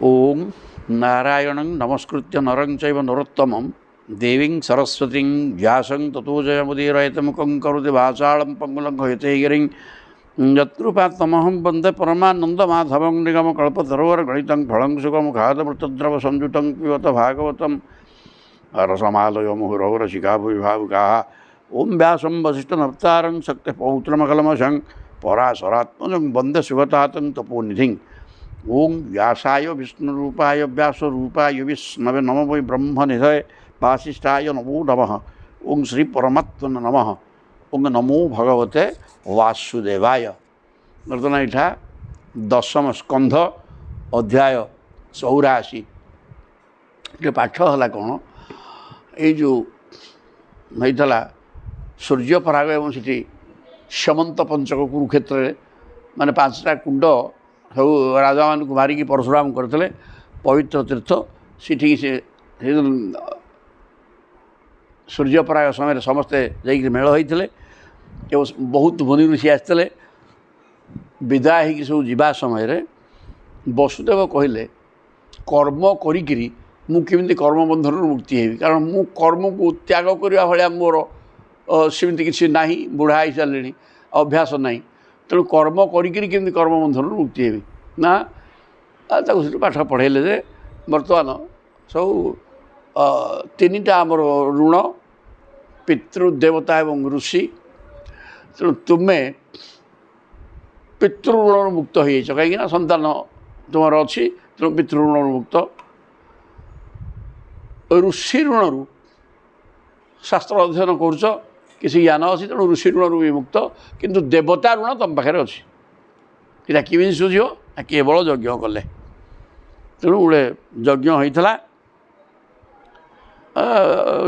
ओम नारायणं नमस्कृत्य नरं चैव नरोत्तमं देवीं सरस्वतीं व्यासं ततो जयमुदीरयतमुखं करोति भाषालं पंगुलं हयते गिरिं यत्कृपात्तमहं वन्दे परमानन्दमाधवं निगमकल्पतरोर्गणितं फलं सुखमुखादमृतद्रव संयुतं पिबत भागवतं रसमालयो मुहुरहो रसिका भुविभावुकाः। ओं व्यासं वसिष्ठनप्तारं शक्तिपौत्रमकलमशं पराशरात्मजं वन्दे सुगतातं तपोनिधिं। ओं व्यासाय विष्णुरूपाय व्यासरूपाय विष्णवे नमो वै ब्रह्मनिधये वासिष्ठाय नमो नमः। ओं श्री परमात्मने नमः। ओं नमो भगवते वासुदेवाय। बर्तमान यहाँ 10म स्कंध अध्याय 84 ये पाठ है कौन ये जो होता सूर्यपराग एवं सीटी समंत पंचक कुरुक्षेत्र माने 5टा कुंड सब राजा मान को मारिकी परशुराम करते पवित्र तीर्थ सीठी से सूर्यपराग समय समस्ते जाइए मेल होते बहुत मुनि ऋषि आसते विदाय हो सब जीवा समय वसुदेव कहले कर्म करी मुझे कर्म बंधन मुक्ति हेबी कारण मु कर्म को त्याग करने भाया मोर सेमती किसी ना बुढ़ा हो सारे अभ्यास ना तेणु कर्म करी कर्म बंधन मुक्ति हेबी ना से पाठ पढ़ेले जे बर्तमान सब 3टा आमर ऋण पितृदेवता एवं ऋषि तेणु तुम्हें पितृऋण मुक्त हो कहीं संतान तुम्हार अच्छी तेणु पितृऋण मुक्त ऋषि ऋण शास्त्र अध्ययन करुच किसी ज्ञान अच्छी तेणु ऋषि ऋण भी मुक्त किंतु देवता ऋण तुम पाखे अच्छी इटा कि सुझीव ना केवल यज्ञ कले तेणु गोटे यज्ञ होता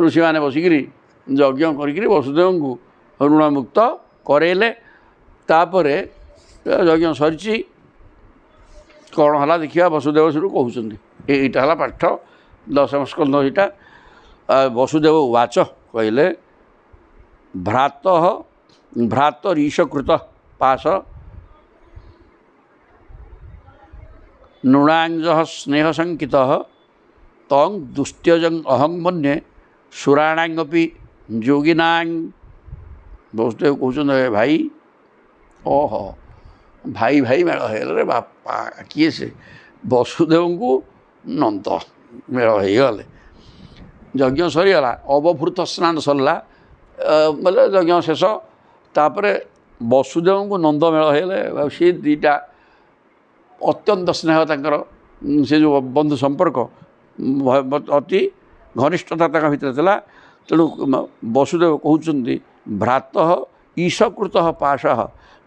ऋषि मैंने बसिकी यज्ञ करी वसुदेव को ऋण मुक्त करेले तापर यज्ञ सरी कौन है देखा वसुदेव से कहते यहाँ है पाठ 10म स्कंध यहाँ वसुदेव उवाच कहले भ्रातरीशकृत पाश नृणांज स्नेह संकित तं दुस्त्यजं अहं मन्ये सुराणांगपि जोगिनां। वसुदेव कहते भाई ओहो भाई भाई मेल है बापा किए से वसुदेव को नंद मेल हो गले यज्ञ सरीगला अवभूत स्नान सरला बोले यज्ञ शेष तापर वसुदेव को नंद मेल होगले सी 2टा अत्यंत स्नेह तंकर से जो बंधु संपर्क अति घनिष्ठता भितर था तेणु वसुदेव कहते भ्रात ईशकृत पाश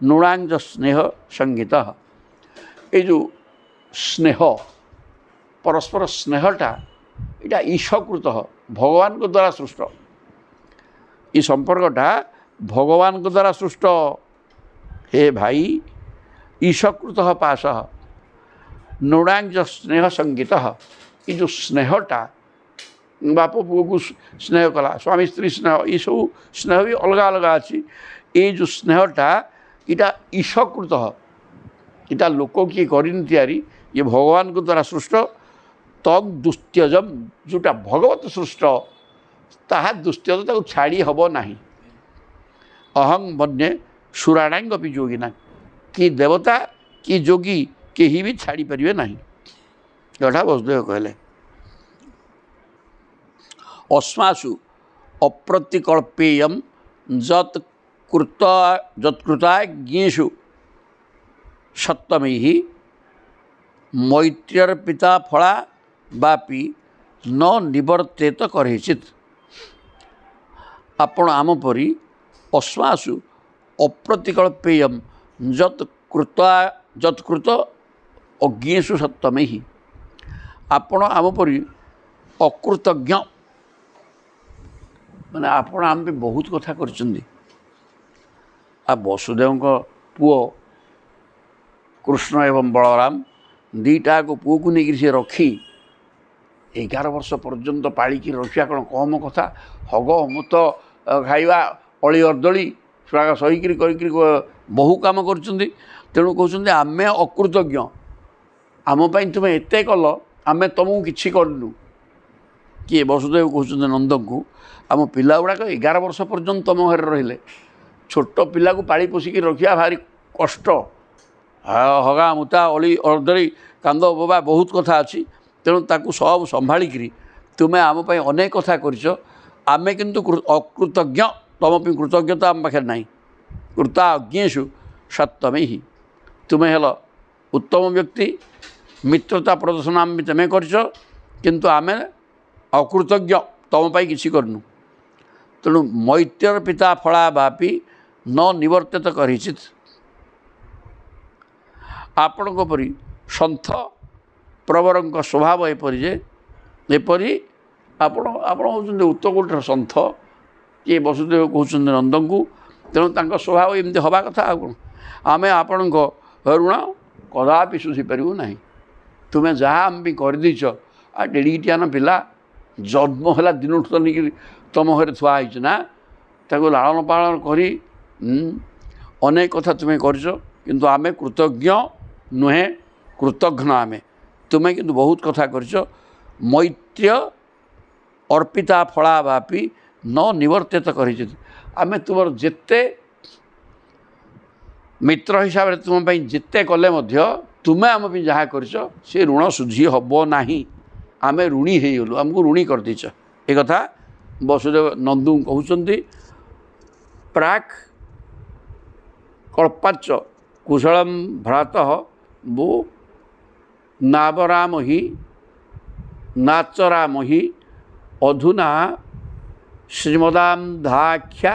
नृणांज स्नेह संगीत ये जो स्नेह परस्पर स्नेहटा यहाँ ईशकृत भगवान को द्वारा सृष्ट ये संपर्कटा भगवान को द्वारा सृष्ट हे भाई ईशकृत पाश नृणांज स्नेह संगीत ये जो स्नेहटा बाप पुओ को स्नेह कला स्वामी स्त्री स्नेह ये सब स्नेह भी अलग अलग अच्छी ये जो स्नेहटा इटा ईशकृत इटा लोक किए करनी तैयारी ये भगवान को द्वारा सृष्ट तग दुस्त्यजम जोटा भगवत सृष्ट ताहा दुस्त्यज ताको छाड़ी हब नहीं अहं मन्ये सुराणांगपि जोगिना कि देवता कि जोगी कहीं भी छाड़ी पारे नहीं यहाँ वसुदेव कहले अस्मासु अप्रतिकल्पेयं जत्कृताज्ञेषु सप्तमी मैत्र्यर पिता फला बापी न निवर्तेत करेचित आपण आम परी अस्मासु अप्रतिकल्पेयं जत्कृत अज्ञेषु सप्तमी आपण आम परी अकृतज्ञ माने आपण आम भी बहुत कथा करचंदी आ वसुदेव पुओ कृष्ण एवं बलराम 2टा को पुओ को लेकर से रखी 11 वर्ष पर्यंत पालिकी रखा कौन कम कथा हग मुत खाइबा अली अर्दली छुआ सहीकि बहु कम कर तेणु कहते आमे अकृतज्ञ आमपाई तुम्हें एत कल आम तुमको किसी करनु किए वसुदेव कहते नंद को आम पिला गुड़ाक 11 वर्ष पर्यंत तुम घर रहिले छोट पिला को पाली पोषिकी रखा भारी कष्ट हगा मुता अली अर्दरी कांद बोबा बहुत कथा अच्छी तेणु ताकू सब संभालिकी तुम्हें आमपाई अनेक कथा कर आमे किंतु अकृतज्ञ तुम कृतज्ञता आम पाखे ना कृतज्ञेशु सत्तमे ही तुम्हें हेल उत्तम व्यक्ति मित्रता प्रदर्शन भी तुम्हें कर किंतु आमे अकृतज्ञ तुम पाई किसी करनु तेणु मैत्र पिता फला बापी न निवर्तित करिचित आपण परी सन्थ प्रवर स्वभाव एपरी जे एपरी आपण होती उत्तकोटर सन्थ ये वसुदेव कहते नंद को तेणु तांको स्वभाव एमती हवा कथा आम आपण ऋण कदापि सुझी पारू ना तुम्हें जहाँ आम भी करदेच आ डेढ़िटियान पिला जन्म है दिन तो नहीं तुम घर थुआई ना ताको लालन पालन करी अनेक कथा तुम्हें कर आम कृतज्ञ नुहे कृतघ्न आम तुम्हें किंतु बहुत कथा कर मैत्र अर्पिता फला बापी न निवर्तित कर आम तुम जिते मित्र हिसाब से तुम जिते कले तुम्हें आम जहाँ कर से ऋण सुझी हम ना आम ऋणी हो आमको ऋणी कर देच एक कथा वसुदेव नंदू कहते प्राक कल्पाच कुशलम भ्रात वो नावराम ही नाचराम ही अधुना श्रीमदाम धाख्या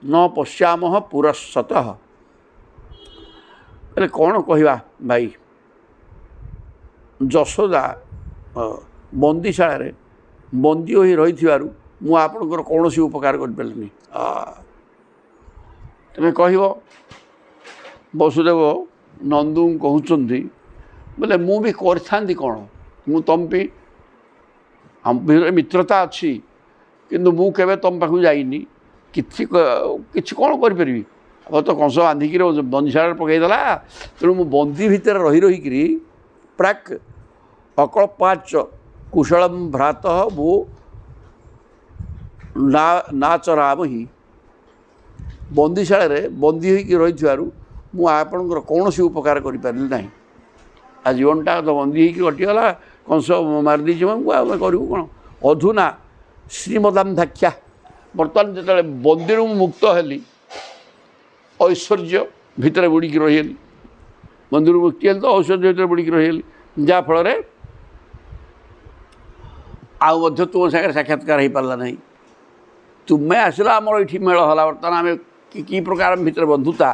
न पश्यामह पुरस्सतः अरे कौन कहवा भाई जशोदा बंदीशाला बंदी हो रही मु आपणकर कौन सी उपकार कर पारे तुम्हें कह वसुदेव नंदू कहते बोले मु भी कर कौन मु तुम भी हम मित्रता अच्छी किंतु मु केवे तुम पाखु जाइनी किछि कौन करी अब तो कंस बांधिकी बंदीशाला पकईदेला तेणु मु बंदी भितर रही रहीकि प्राक अकल्पाच कुशलम भ्रात वो नाचराम ही बंदीशाला बंदी होकर रही मु आपणकर कौन सी उपकार करें ना आ जीवनटा तो बंदी होकर कटिगला कंस मारिदी करूँ कौन अधुना श्रीमदाम धाख्या बर्तमान जो बंदी मुक्त हेली ऐश्वर्य भितर बुड़ीकी रही मंदिर मुक्ति हेल्ली तो ऐश्वर्य भितर बुड़ीकी रही जहाँफल आउ तुम सागर साक्षात्कार हो पारा ना तुम्हें आसला आमर ये मेल है बर्तमान आम कि प्रकार भितर बंधुता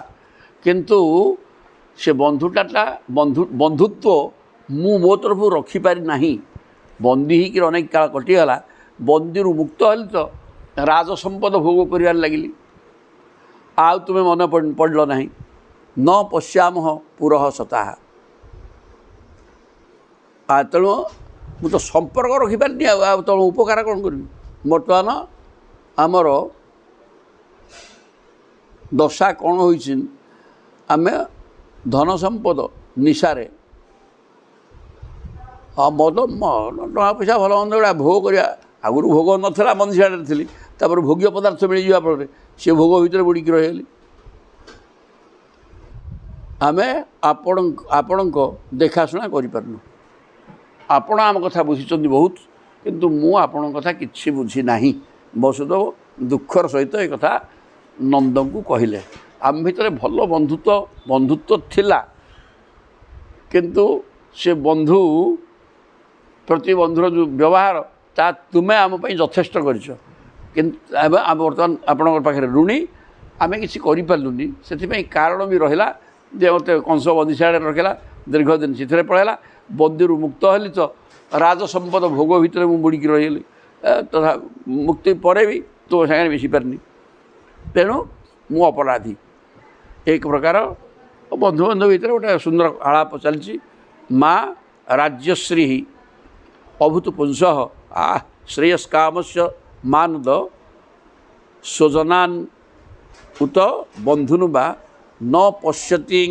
किंतु से बंधुटा बंधुत्व मु मो तरफ रखिपारि ना बंदी ही अनेक काल कटिगला बंदी मुक्त हेली तो राजसंपद भोग कर लगिली आउ तुम्हें मन पड़ल ना न पश्यामह पुरः सता तेणु मु तो संपर्क रखिपारि तेणु उपकार कौन करी बर्तमान आमर दशा कौन होइछि आम धन संपद निशारे मद टका पैसा भल मंद गुड़ा भोग करा आगुरी भोग नाला बंदीशाला थी तापर भोग्य पदार्थ मिल जावा फल सी भोग भितर बुड़ीकी रही आम आपण देखाशुना करूँ आपण आम कथा बुझी बहुत किंतु मु आपण कथा किसी बुझी ना वसुदेव दुखर सहित एक कथा नंद को कहले आम भितर भल बंधुत्व थिला किंतु से बंधु प्रति बंधुर जो व्यवहार ता तुम्हें आम यथेष्ट कर बर्तमान आपण पाखे ऋणी आम कि करूनी से कारण भी रहा जे मत कंस बंदीशाला रखला दीर्घ दिन से पलैला बंदी मुक्त हेली तो राजसंपद भोग भितर मुझे बुड़ीकी रही तथा मुक्ति पर भी तो सागर मिसी पारनी तेणु मु अपराधी एक प्रकार बंधु बंधु भितर गोटे सुंदर आलाप चलती माँ राज्यश्री अभूतपुंस श्रेयस्काम से मानद स्वजनान उत बंधुनु बा न पश्यति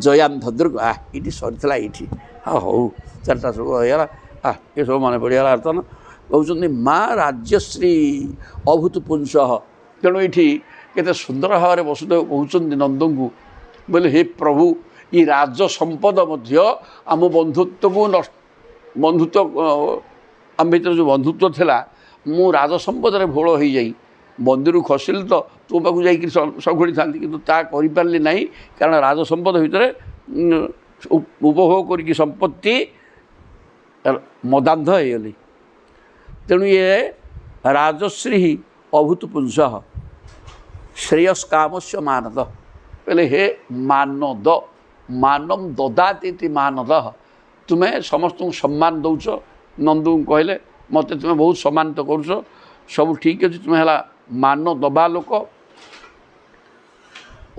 ଜୟାନ ଧଦ୍ରକୁ ଏଇଠି ସରିଥିଲା ଏଇଠି ହଉ ଚାରିଟା ସବୁ ହେଇଗଲା ଏସବୁ ମନେ ପଡ଼ିଗଲା ବର୍ତ୍ତମାନ କହୁଛନ୍ତି ମା ରାଜ୍ୟଶ୍ରୀ ଅଭୂତ ପୁଂସଃ। ତେଣୁ ଏଇଠି କେତେ ସୁନ୍ଦର ଭାବରେ ବସୁଦେବ କହୁଛନ୍ତି ନନ୍ଦଙ୍କୁ ବୋଲେ ହେ ପ୍ରଭୁ ଏ ରାଜ ସମ୍ପଦ ମଧ୍ୟ ଆମ ବନ୍ଧୁତ୍ୱକୁ ବନ୍ଧୁତ୍ୱ ଆମ ଭିତରେ ଯେଉଁ ବନ୍ଧୁତ୍ୱ ଥିଲା ମୁଁ ରାଜ ସମ୍ପଦରେ ଭୋଳ ହୋଇଯାଇ ମନ୍ଦିରରୁ ଖସିଲି ତ ତୋ ପାଖକୁ ଯାଇକି ସଘୁଳିଥାନ୍ତି କିନ୍ତୁ ତା କରିପାରିଲି ନାହିଁ କାରଣ ରାଜ ସମ୍ପଦ ଭିତରେ ଉପଭୋଗ କରିକି ସମ୍ପତ୍ତି ମଦାନ୍ଧ ହେଇଗଲି। ତେଣୁ ଇଏ ରାଜଶ୍ରୀ ଅଭୂତ ପୁଂସଃ ଶ୍ରେୟସ୍ କାମସ୍ୟ ମାନଦ କହିଲେ ହେ ମାନଦ ମାନମ ଦଦାତି ମାନଦ ତୁମେ ସମସ୍ତଙ୍କୁ ସମ୍ମାନ ଦେଉଛ। ନନ୍ଦୁଙ୍କୁ କହିଲେ ମୋତେ ତୁମେ ବହୁତ ସମ୍ମାନିତ କରୁଛ ସବୁ ଠିକ୍ ଅଛି ତୁମେ ହେଲା ମାନ ଦେବା ଲୋକ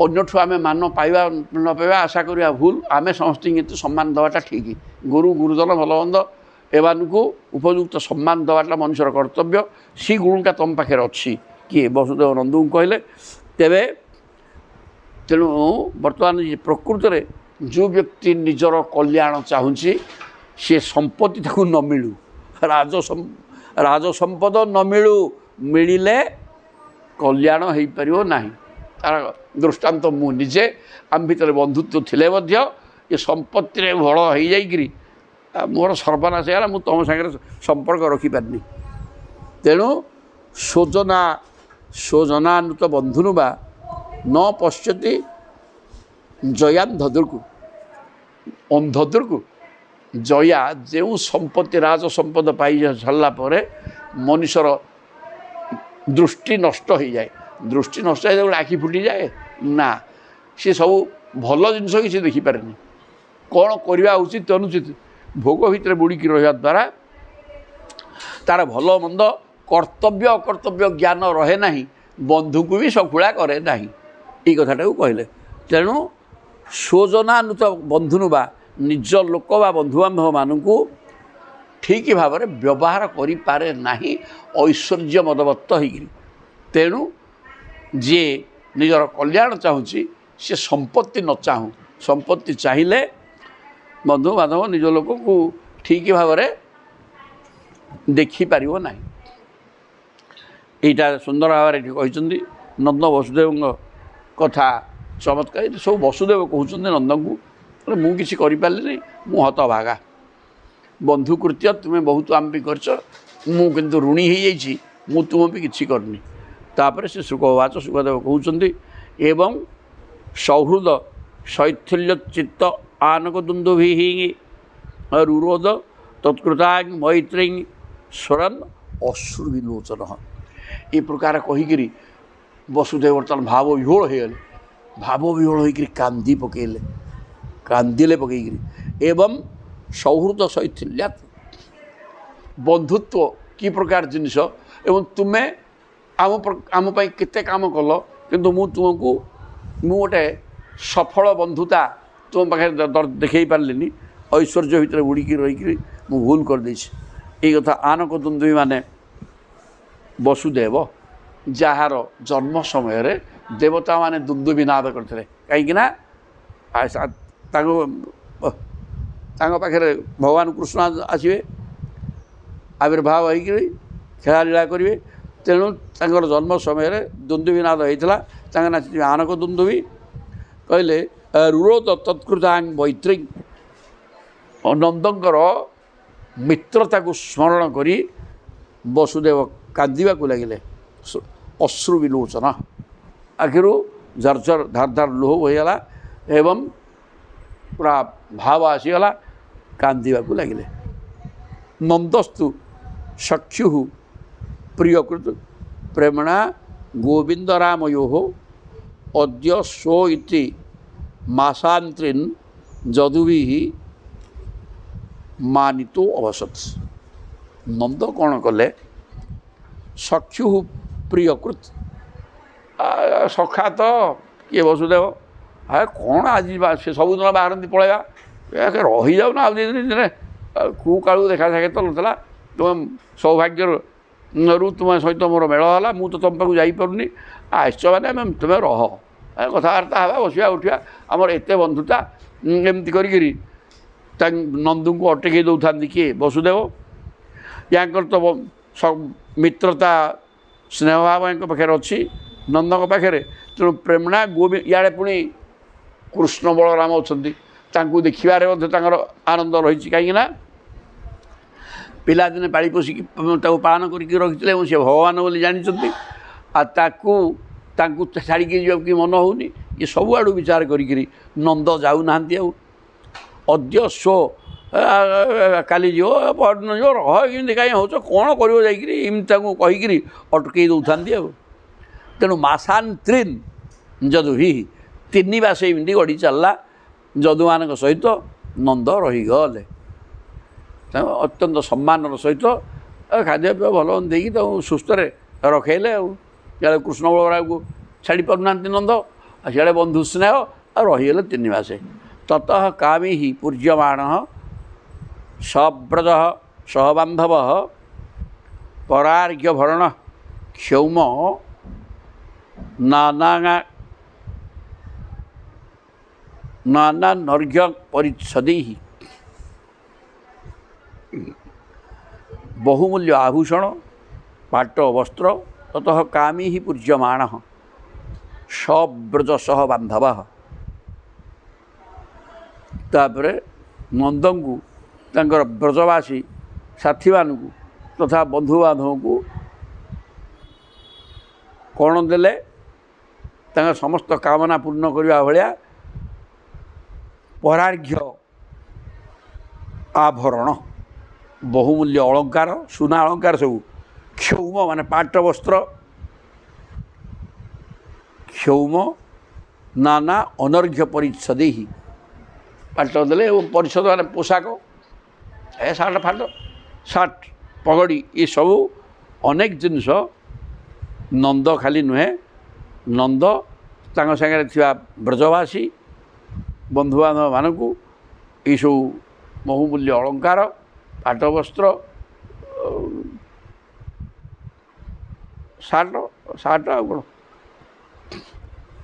ଅନ୍ୟଠୁ ଆମେ ମାନ ପାଇବା ନ ପାଇବା ଆଶା କରିବା ଭୁଲ ଆମେ ସମସ୍ତଙ୍କୁ ଏତେ ସମ୍ମାନ ଦେବାଟା ଠିକ୍ ଗୁରୁ ଗୁରୁଜନ ଭଲମନ୍ଦ ଏମାନଙ୍କୁ ଉପଯୁକ୍ତ ସମ୍ମାନ ଦେବାଟା ମଣିଷର କର୍ତ୍ତବ୍ୟ ସେ ଗୁଣଟା ତୁମ ପାଖରେ ଅଛି କିଏ ବସୁଦେବ ନନ୍ଦୁଙ୍କୁ କହିଲେ। ତେଣୁ ବର୍ତ୍ତମାନ ପ୍ରକୃତରେ ଯେଉଁ ବ୍ୟକ୍ତି ନିଜର କଲ୍ୟାଣ ଚାହୁଁଛି ସେ ସମ୍ପତ୍ତି ତାକୁ ନ ମିଳୁ ରାଜ ସମ୍ପଦ ନ ମିଳୁ ମିଳିଲେ କଲ୍ୟାଣ ହେଇପାରିବ ନାହିଁ। ତାର ଦୃଷ୍ଟାନ୍ତ ମୁଁ ନିଜେ ଆମ ଭିତରେ ବନ୍ଧୁତ୍ୱ ଥିଲେ ମଧ୍ୟ ଏ ସମ୍ପତ୍ତିରେ ଭଳ ହେଇଯାଇକିରି ମୋର ସର୍ବନାଶ ହେଇଗଲା ମୁଁ ତୁମ ସାଙ୍ଗରେ ସମ୍ପର୍କ ରଖିପାରିନି। ତେଣୁ ସୋଜନାନୃତ ବନ୍ଧୁନୁ ବା ନ ପଶ୍ୟତି ଜୟାନ ଧଦୁର୍କୁ ଅନ୍ଧଦୁର୍କୁ ଜୟା ଯେଉଁ ସମ୍ପତ୍ତି ରାଜ ସମ୍ପଦ ପାଇ ସାରିଲା ପରେ ମଣିଷର ଦୃଷ୍ଟି ନଷ୍ଟ ହୋଇଯାଏ। ଦୃଷ୍ଟି ନଷ୍ଟ ହେଇଯାଏ ଆଖି ଫୁଟିଯାଏ ନା ସେ ସବୁ ଭଲ ଜିନିଷ କିଛି ଦେଖିପାରେନି କ'ଣ କରିବା ଉଚିତ ଅନୁଚିତ ଭୋଗ ଭିତରେ ବୁଡ଼ିକି ରହିବା ଦ୍ୱାରା ତା'ର ଭଲ ମନ୍ଦ କର୍ତ୍ତବ୍ୟ ଅକର୍ତ୍ତବ୍ୟ ଜ୍ଞାନ ରହେ ନାହିଁ ବନ୍ଧୁକୁ ବି ସଖୁଳା କରେ ନାହିଁ ଏଇ କଥାଟାକୁ କହିଲେ। ତେଣୁ ସୋଜନାନୃତ ବନ୍ଧୁନୁ ବା ନିଜ ଲୋକ ବା ବନ୍ଧୁବାନ୍ଧବମାନଙ୍କୁ ଠିକ୍ ଭାବରେ ବ୍ୟବହାର କରିପାରେ ନାହିଁ ଐଶ୍ୱର୍ଯ୍ୟ ମଦବତ୍ତ ହେଇକିରି। ତେଣୁ ଯିଏ ନିଜର କଲ୍ୟାଣ ଚାହୁଁଛି ସେ ସମ୍ପତ୍ତି ନ ଚାହୁଁ ସମ୍ପତ୍ତି ଚାହିଁଲେ ବନ୍ଧୁବାନ୍ଧବ ନିଜ ଲୋକକୁ ଠିକ୍ ଭାବରେ ଦେଖିପାରିବ ନାହିଁ। ଏଇଟା ସୁନ୍ଦର ଭାବରେ ଏଠି କହିଛନ୍ତି ନନ୍ଦ ବସୁଦେବଙ୍କ କଥା ଚମତ୍କାର ସବୁ ବସୁଦେବ କହୁଛନ୍ତି ନନ୍ଦଙ୍କୁ ମୁଁ କିଛି କରିପାରିଲିନି ମୁଁ ହତଭାଗା ବନ୍ଧୁ କୃତ୍ୟ ତୁମେ ବହୁତ ଆମ ବି କରିଛ ମୁଁ କିନ୍ତୁ ଋଣୀ ହେଇଯାଇଛି ମୁଁ ତୁମ ବି କିଛି କରିନି। ତାପରେ ସେ ସୁଖବାଚ ସୁଖଦେବ କହୁଛନ୍ତି ଏବଂ ସୌହୃଦ ଶୈଥିଲ୍ୟ ଚିତ୍ତ ଆନକ ଦୁନ୍ଦୁଭି ରୁରୋଧ ତତ୍କୃତାଂ ମୈତ୍ରୀଂ ସ୍ୱରନ୍ ଅଶ୍ରୁ ବିଲୋଚନ ଏ ପ୍ରକାର କହିକିରି ବସୁଦେବ ବର୍ତ୍ତମାନ ଭାବ ବିହୋଳ ହେଇଗଲେ ଭାବ ବିହୋଳ ହେଇକିରି କାନ୍ଦିଲେ ପକେଇକିରି ଏବଂ ସୌହୃଦ ଶୈଥିଲ୍ୟା ବନ୍ଧୁତ୍ୱ କି ପ୍ରକାର ଜିନିଷ ଏବଂ ତୁମେ ଆମ ପାଇଁ କେତେ କାମ କଲ କିନ୍ତୁ ମୁଁ ତୁମକୁ ମୁଁ ଗୋଟେ ସଫଳ ବନ୍ଧୁତା ତୁମ ପାଖରେ ଦେଖାଇ ପାରିଲିନି ଐଶ୍ୱର୍ଯ୍ୟ ଭିତରେ ବୁଡ଼ିକି ରହିକିରି ମୁଁ ଭୁଲ କରିଦେଇଛି। ଏଇ କଥା ଆନକ ଦୁନ୍ଦୁଭି ମାନେ ବସୁଦେବ ଯାହାର ଜନ୍ମ ସମୟରେ ଦେବତାମାନେ ଦୁନ୍ଦୁଭି ନାଦ କରିଥିଲେ କାହିଁକିନା ତାଙ୍କ ପାଖରେ ଭଗବାନ କୃଷ୍ଣ ଆସିବେ ଆବିର୍ଭାବ ହେଇକିରି ଖେଳାଲୀଳା କରିବେ ତେଣୁ ତାଙ୍କର ଜନ୍ମ ସମୟରେ ଦୁନ୍ଦୁଭି ନାଦ ହେଇଥିଲା ତାଙ୍କ ନାଁ ଆନକ ଦୁନ୍ଦୁଭି କହିଲେ ରୁରୋଧ ତତ୍କୃତାଂ ମୈତ୍ରୀ ନନ୍ଦଙ୍କର ମିତ୍ରତାକୁ ସ୍ମରଣ କରି ବସୁଦେବ କାନ୍ଦିବାକୁ ଲାଗିଲେ ଅଶ୍ରୁ ବିଲୋଚନ ଆଖିରୁ ଝରଝର ଧାର ଧାର ଲୁହ ହୋଇଗଲା ଏବଂ ପୁରା ଭାବ ଆସିଗଲା କାନ୍ଦିବାକୁ ଲାଗିଲେ। ନନ୍ଦସ୍ତୁ ସଖ୍ୟୁ ପ୍ରିୟକୃତ ପ୍ରେମଣା ଗୋବିନ୍ଦରାମୟୋ ଅଦ୍ୟ ସୋ ଇତି ମାସାନ୍ତ୍ରିନ୍ ଯଦୁଭି ମାନିତୋ ଅବସତ୍। ନନ୍ଦ କ'ଣ କଲେ ସଖ୍ୟୁ ପ୍ରିୟକୃତ ସଖା ତ କିଏ ବସୁଦେବ କ'ଣ ଆଜି ସେ ସବୁଦିନ ବାହାରନ୍ତି ପଳେଇବା ରହିଯାଉ ନା ଆଉ ଦୁଇ ଦିନରେ କେଉଁ କାଳକୁ ଦେଖା ସାକ୍ଷାତ ନଥିଲା ତୁମେ ସୌଭାଗ୍ୟରୁ ତୁମ ସହିତ ମୋର ମେଳ ହେଲା ମୁଁ ତ ତୁମ ପାଖକୁ ଯାଇପାରୁନି ଆସିଛ ମାନେ ତୁମେ ରହ କଥାବାର୍ତ୍ତା ହେବା ବସିବା ଉଠିବା ଆମର ଏତେ ବନ୍ଧୁତା ଏମିତି କରିକିରି ନନ୍ଦଙ୍କୁ ଅଟକେଇ ଦେଉଥାନ୍ତି କିଏ ବସୁଦେବ। ୟାଙ୍କର ତ ମିତ୍ରତା ସ୍ନେହଭାବ ୟାଙ୍କ ପାଖରେ ଅଛି ନନ୍ଦଙ୍କ ପାଖରେ। ତେଣୁ ପ୍ରେମଣା ଇଆଡ଼େ ପୁଣି କୃଷ୍ଣ ବଳରାମ ଅଛନ୍ତି, ତାଙ୍କୁ ଦେଖିବାରେ ମଧ୍ୟ ତାଙ୍କର ଆନନ୍ଦ ରହିଛି। କାହିଁକିନା ପିଲାଦିନେ ପାଳି ପୋଷିକି ତାକୁ ପାଳନ କରିକି ରଖିଥିଲେ ଏବଂ ସେ ଭଗବାନ ବୋଲି ଜାଣିଛନ୍ତି। ଆଉ ତାଙ୍କୁ ଛାଡ଼ିକି ଯିବାକୁ କି ମନ ହେଉନି। ଇଏ ସବୁଆଡ଼ୁ ବିଚାର କରିକିରି ନନ୍ଦ ଯାଉନାହାନ୍ତି। ଆଉ ଅଦ୍ୟ ଶୋ କାଲି ଯିବ ପରଦିନ ଯିବ, ରହ ଏମିତି କାହିଁ ହେଉଛ, କ'ଣ କରିବ ଯାଇକିରି ଏମିତି ତାଙ୍କୁ କହିକିରି ଅଟକେଇ ଦେଉଥାନ୍ତି। ଆଉ ତେଣୁ ମାସାନ୍ତ୍ରିନ୍ ଯଦୁଭି 3 ମାସ ଏମିତି ଗଡ଼ି ଚାଲିଲା ଯଦୁମାନଙ୍କ ସହିତ ନନ୍ଦ ରହିଗଲେ। ତାଙ୍କୁ ଅତ୍ୟନ୍ତ ସମ୍ମାନର ସହିତ ଖାଦ୍ୟପେୟ ଭଲ ଦେଇକି ତାଙ୍କୁ ସୁସ୍ଥରେ ରଖେଇଲେ। ଆଉ ଇଆଡ଼େ କୃଷ୍ଣ ବଳରାମକୁ ଛାଡ଼ି ପାରୁନାହାନ୍ତି ନନ୍ଦ, ଆଉ ସିଆଡ଼େ ବନ୍ଧୁ ସ୍ନେହ, ଆଉ ରହିଗଲେ 3 ମାସ। ତତଃ କାମୀ ପୂଜ୍ୟମାଣ ସବ୍ରଜ ସହବାନ୍ଧବ ପରାର୍ଘ୍ୟ ଭରଣ କ୍ଷୌମ ନାନାନର୍ଘ୍ୟ ପରିଚ୍ଛଦି ବହୁମୂଲ୍ୟ ଆଭୂଷଣ ପାଟ ବସ୍ତ୍ର। ତତଃ କାମୀ ପୂଜ୍ୟମାଣ ସବ୍ରଜ ସହ ବାନ୍ଧବ। ତାପରେ ନନ୍ଦଙ୍କୁ ତାଙ୍କର ବ୍ରଜବାସୀ ସାଥୀମାନଙ୍କୁ ତଥା ବନ୍ଧୁବାନ୍ଧବଙ୍କୁ କ'ଣ ଦେଲେ? ତାଙ୍କର ସମସ୍ତ କାମନା ପୂର୍ଣ୍ଣ କରିବା ଭଳିଆ ପରାର୍ଘ୍ୟ ଆଭରଣ, ବହୁମୂଲ୍ୟ ଅଳଙ୍କାର, ସୁନା ଅଳଙ୍କାର ସବୁ। କ୍ଷୌମ ମାନେ ପାଟ ବସ୍ତ୍ର, କ୍ଷୌମ ନାନା ଅନର୍ଘ୍ୟ ପରିଚ୍ଛଦି, ପାଟ ଦେଲେ ଏବଂ ପରିଚ୍ଛଦ ମାନେ ପୋଷାକ, ସାର୍ଟ ପଗଡ଼ି, ଏସବୁ ଅନେକ ଜିନିଷ ନନ୍ଦ ଖାଲି ନୁହେଁ, ନନ୍ଦ ତାଙ୍କ ସାଙ୍ଗରେ ଥିବା ବ୍ରଜବାସୀ ବନ୍ଧୁବାନ୍ଧବମାନଙ୍କୁ ଏଇସବୁ ବହୁମୂଲ୍ୟ ଅଳଙ୍କାର, ପାଟ ବସ୍ତ୍ର, ସାର୍ଟ ଆଉ କ'ଣ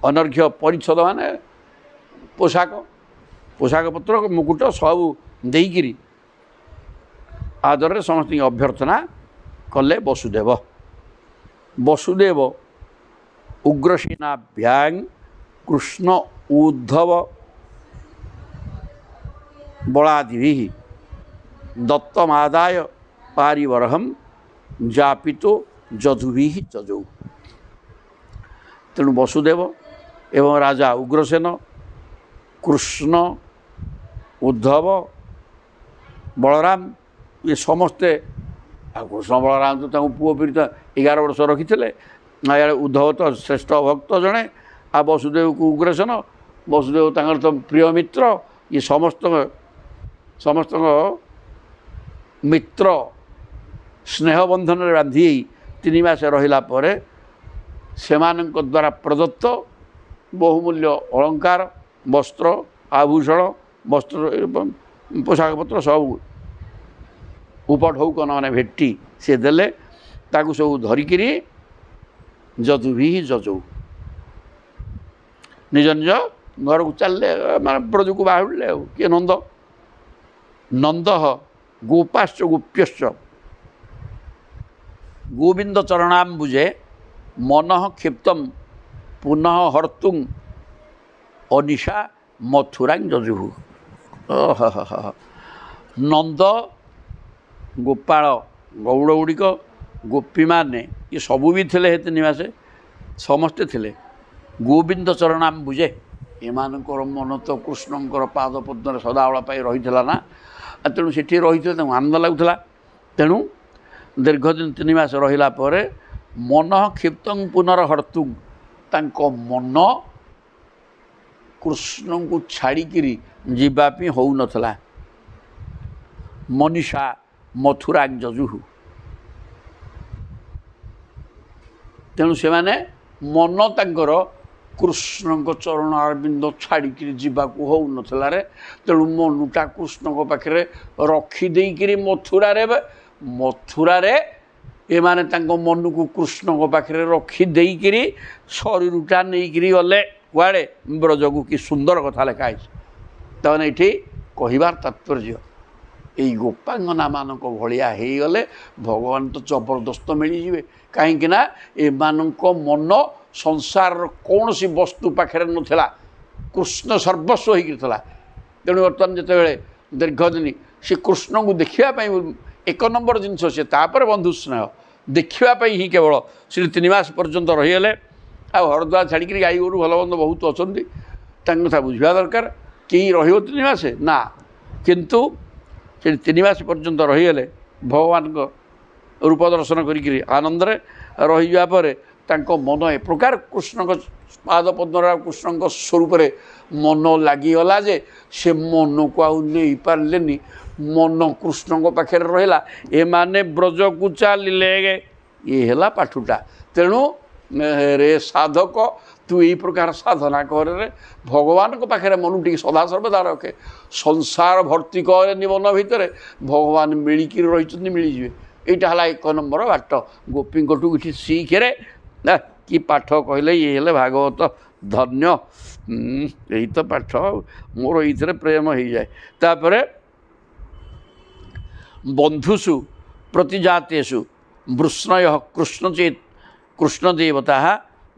ଅନର୍ଘ୍ୟ ପରିଚ୍ଛଦ ମାନେ ପୋଷାକ ପତ୍ର, ମୁକୁଟ ସବୁ ଦେଇକିରି ଆଦରରେ ସମସ୍ତଙ୍କୁ ଅଭ୍ୟର୍ଥନା କଲେ ବସୁଦେବ। ବସୁଦେବ ଉଗ୍ରସେନାଭ୍ୟାଂ କୃଷ୍ଣ ଉଦ୍ଧବ ବଳାଦିଭି ଦତ୍ତମାଦାୟ ପାରିବରହମ୍ ଯାପିତୋ ଯଦୁଭି ଯଜୌ। ତେଣୁ ବସୁଦେବ ଏବଂ ରାଜା ଉଗ୍ରସେନ, କୃଷ୍ଣ, ଉଦ୍ଧବ, ବଳରାମ ଏ ସମସ୍ତେ, ଆଉ କୃଷ୍ଣ ବଳରାମ ତ ତାଙ୍କୁ ପୁଅ ପୀଡ଼ିତ 11 ବର୍ଷ ରଖିଥିଲେ। ଇଆଡ଼େ ଉଦ୍ଧବ ତ ଶ୍ରେଷ୍ଠ ଭକ୍ତ ଜଣେ, ଆଉ ବସୁଦେବକୁ ଉଗ୍ରସେନ, ବସୁଦେବ ତାଙ୍କର ତ ପ୍ରିୟ ମିତ୍ର। ଇଏ ସମସ୍ତଙ୍କ ମିତ୍ର ସ୍ନେହ ବନ୍ଧନରେ ବାନ୍ଧି 3 ମାସ ରହିଲା ପରେ ସେମାନଙ୍କ ଦ୍ୱାରା ପ୍ରଦତ୍ତ ବହୁମୂଲ୍ୟ ଅଳଙ୍କାର, ବସ୍ତ୍ର, ଆଭୂଷଣ, ପୋଷାକପତ୍ର ସବୁ ଉପଢୌକନ ମାନେ ଭେଟି ସେ ଦେଲେ। ତାକୁ ସବୁ ଧରିକିରି ଯଦୁଭି ଯଜୌ ନିଜ ନିଜ ଘରକୁ ଚାଲିଲେ, ମାନେ ବ୍ରଜକୁ ବାହୁଡ଼ିଲେ। ଆଉ କିଏ? ନନ୍ଦ ଗୋପାଶ୍ଚ ଗୋପ୍ୟଶ୍ଚ ଗୋବିନ୍ଦ ଚରଣାମ୍ବୁଜେ ମନଃ କ୍ଷିପ୍ତମ୍ ପୁନଃ ହର୍ତ୍ତୁଂ ଅନିଶା ମଥୁରାଂ ଯଜୁଃ। ନନ୍ଦ, ଗୋପାଳ, ଗୌଡ଼ ଗୁଡ଼ିକ, ଗୋପୀମାନେ ଇଏ ସବୁ ବି ଥିଲେ 3 ମାସେ, ସମସ୍ତେ ଥିଲେ। ଗୋବିନ୍ଦ ଚରଣାମ୍ବୁଜେ, ଏମାନଙ୍କର ମନ ତ କୃଷ୍ଣଙ୍କର ପାଦ ପଦ୍ମରେ ସଦାବେଳ ପାଇଁ ରହିଥିଲା ନା। ତେଣୁ ସେଠି ରହିଥିଲେ ତାଙ୍କୁ ଆନନ୍ଦ ଲାଗୁଥିଲା। ତେଣୁ ଦୀର୍ଘଦିନ 3 ମାସ ରହିଲା ପରେ ମନଃ କ୍ଷିପ୍ତଂ ପୁନର୍ହର୍ତ୍ତୁଂ, ତାଙ୍କ ମନ କୃଷ୍ଣଙ୍କୁ ଛାଡ଼ିକିରି ଯିବା ପାଇଁ ହେଉନଥିଲା। ମନୀଷା ମଥୁରାଂ ଯଜୁଃ, ତେଣୁ ସେମାନେ ମନ ତାଙ୍କର କୃଷ୍ଣଙ୍କ ଚରଣ ଅରବିନ୍ଦ ଛାଡ଼ିକିରି ଯିବାକୁ ହେଉନଥିଲା ରେ। ତେଣୁ ମନୁଟା କୃଷ୍ଣଙ୍କ ପାଖରେ ରଖିଦେଇକିରି ମଥୁରାରେ ଏମାନେ ତାଙ୍କ ମନକୁ କୃଷ୍ଣଙ୍କ ପାଖରେ ରଖିଦେଇକିରି ଶରୀରଟା ନେଇକିରି ଗଲେ କୁଆଡ଼େ ବ୍ରଜକୁ କି ସୁନ୍ଦର କଥା ଲେଖା ହେଇଛି। ତାମାନେ ଏଠି କହିବାର ତାତ୍ପର୍ଯ୍ୟ ଏଇ ଗୋପାଙ୍ଗନାମାନଙ୍କ ଭଳିଆ ହେଇଗଲେ ଭଗବାନ ତ ଜବରଦସ୍ତ ମିଳିଯିବେ। କାହିଁକି ନା ଏମାନଙ୍କ ମନ ସଂସାରର କୌଣସି ବସ୍ତୁ ପାଖରେ ନଥିଲା, କୃଷ୍ଣ ସର୍ବସ୍ୱ ହେଇକି ଥିଲା। ତେଣୁ ବର୍ତ୍ତମାନ ଯେତେବେଳେ ଦୀର୍ଘ ଦିନ ସେ କୃଷ୍ଣଙ୍କୁ ଦେଖିବା ପାଇଁ ଏକ ନମ୍ବର ଜିନିଷ ସେ, ତାପରେ ବନ୍ଧୁ ସ୍ନେହ ଦେଖିବା ପାଇଁ ହିଁ କେବଳ ସେ 3 ମାସ ପର୍ଯ୍ୟନ୍ତ ରହିଗଲେ। ଆଉ ହରଦ୍ୱାର ଛାଡ଼ିକିରି ଗାଈ ଗୋରୁ ଭଲ ମନ୍ଦ ବହୁତ ଅଛନ୍ତି, ତାଙ୍କ କଥା ବୁଝିବା ଦରକାର। କେହି ରହିବ 3 ମାସ ନା, କିନ୍ତୁ ସେ 3 ମାସ ପର୍ଯ୍ୟନ୍ତ ରହିଗଲେ ଭଗବାନଙ୍କ ରୂପ ଦର୍ଶନ କରିକିରି ଆନନ୍ଦରେ ରହିଯିବା ପରେ ତାଙ୍କ ମନ ଏ ପ୍ରକାର କୃଷ୍ଣଙ୍କ ପାଦପଦ୍ମରେ କୃଷ୍ଣଙ୍କ ସ୍ୱରୂପରେ ମନ ଲାଗିଗଲା ଯେ ସେ ମନକୁ ଆଉ ନେଇପାରିଲେନି। ମନ କୃଷ୍ଣଙ୍କ ପାଖରେ ରହିଲା। ଏମାନେ ବ୍ରଜକୁ ଚାଲିଲେ, ଇଏ ହେଲା ପାଠୁଟା। ତେଣୁ ରେ ସାଧକ ତୁ ଏଇ ପ୍ରକାର ସାଧନା କରରେ ଭଗବାନଙ୍କ ପାଖରେ ମନ ଟିକେ ସଦାସର୍ବଦା ରଖେ। ସଂସାର ଭର୍ତ୍ତି କରେନି ମନ ଭିତରେ, ଭଗବାନ ମିଳିକିରି ରହିଛନ୍ତି, ମିଳିଯିବେ। এইটা ହେଲା 1 নম্বର ବାଟ। ଗୋପୀଙ୍କଠୁ ଏଠି ଶିଖରେ କି ପାଠ କହିଲେ ଇଏ ହେଲେ ଭାଗବତ ଧନ୍ୟ। ଏଇ ତ ପାଠ, ମୋର ଏଇଥିରେ ପ୍ରେମ ହେଇଯାଏ। ତାପରେ ବନ୍ଧୁଷୁ ପ୍ରତିଜାତେଷୁ ବୃଷ୍ଣୟ କୃଷ୍ଣଦେବତା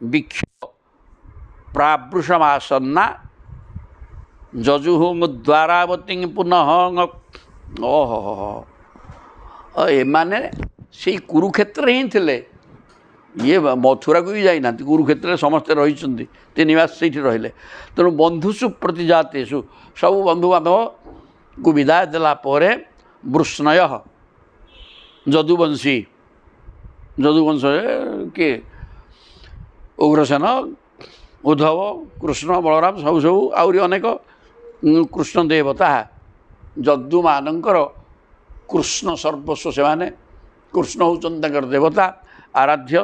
ବିକ୍ଷୋଭ ପ୍ରାବୃଷମାସନ୍ନା ଯଜୁଃଦ୍ୱାରାବତୀ ପୁନଃ। ଓହୋ, ଏମାନେ ସେଇ କୁରୁକ୍ଷେତ୍ରରେ ହିଁ ଥିଲେ। ଇଏ ମଥୁରାକୁ ବି ଯାଇନାହାନ୍ତି, କୁରୁକ୍ଷେତ୍ରରେ ସମସ୍ତେ ରହିଛନ୍ତି, 3 ମାସ ସେଇଠି ରହିଲେ। ତେଣୁ ବନ୍ଧୁଷୁ ପ୍ରତିଜାତେଷୁ ସବୁ ବନ୍ଧୁବାନ୍ଧବକୁ ବିଦାୟ ଦେଲା ପରେ ବୃଷ୍ଣୟ ଯଦୁବଂଶୀ, ଯଦୁବଂଶରେ କିଏ ଉଗ୍ରସେନ, ଉଦ୍ଧବ, କୃଷ୍ଣ, ବଳରାମ ସବୁ ଆହୁରି ଅନେକ କୃଷ୍ଣ ଦେବତା ଯଦୁମାନଙ୍କର କୃଷ୍ଣ ସର୍ବସ୍ୱ। ସେମାନେ କୃଷ୍ଣ ହେଉଛନ୍ତି ତାଙ୍କର ଦେବତା ଆରାଧ୍ୟ।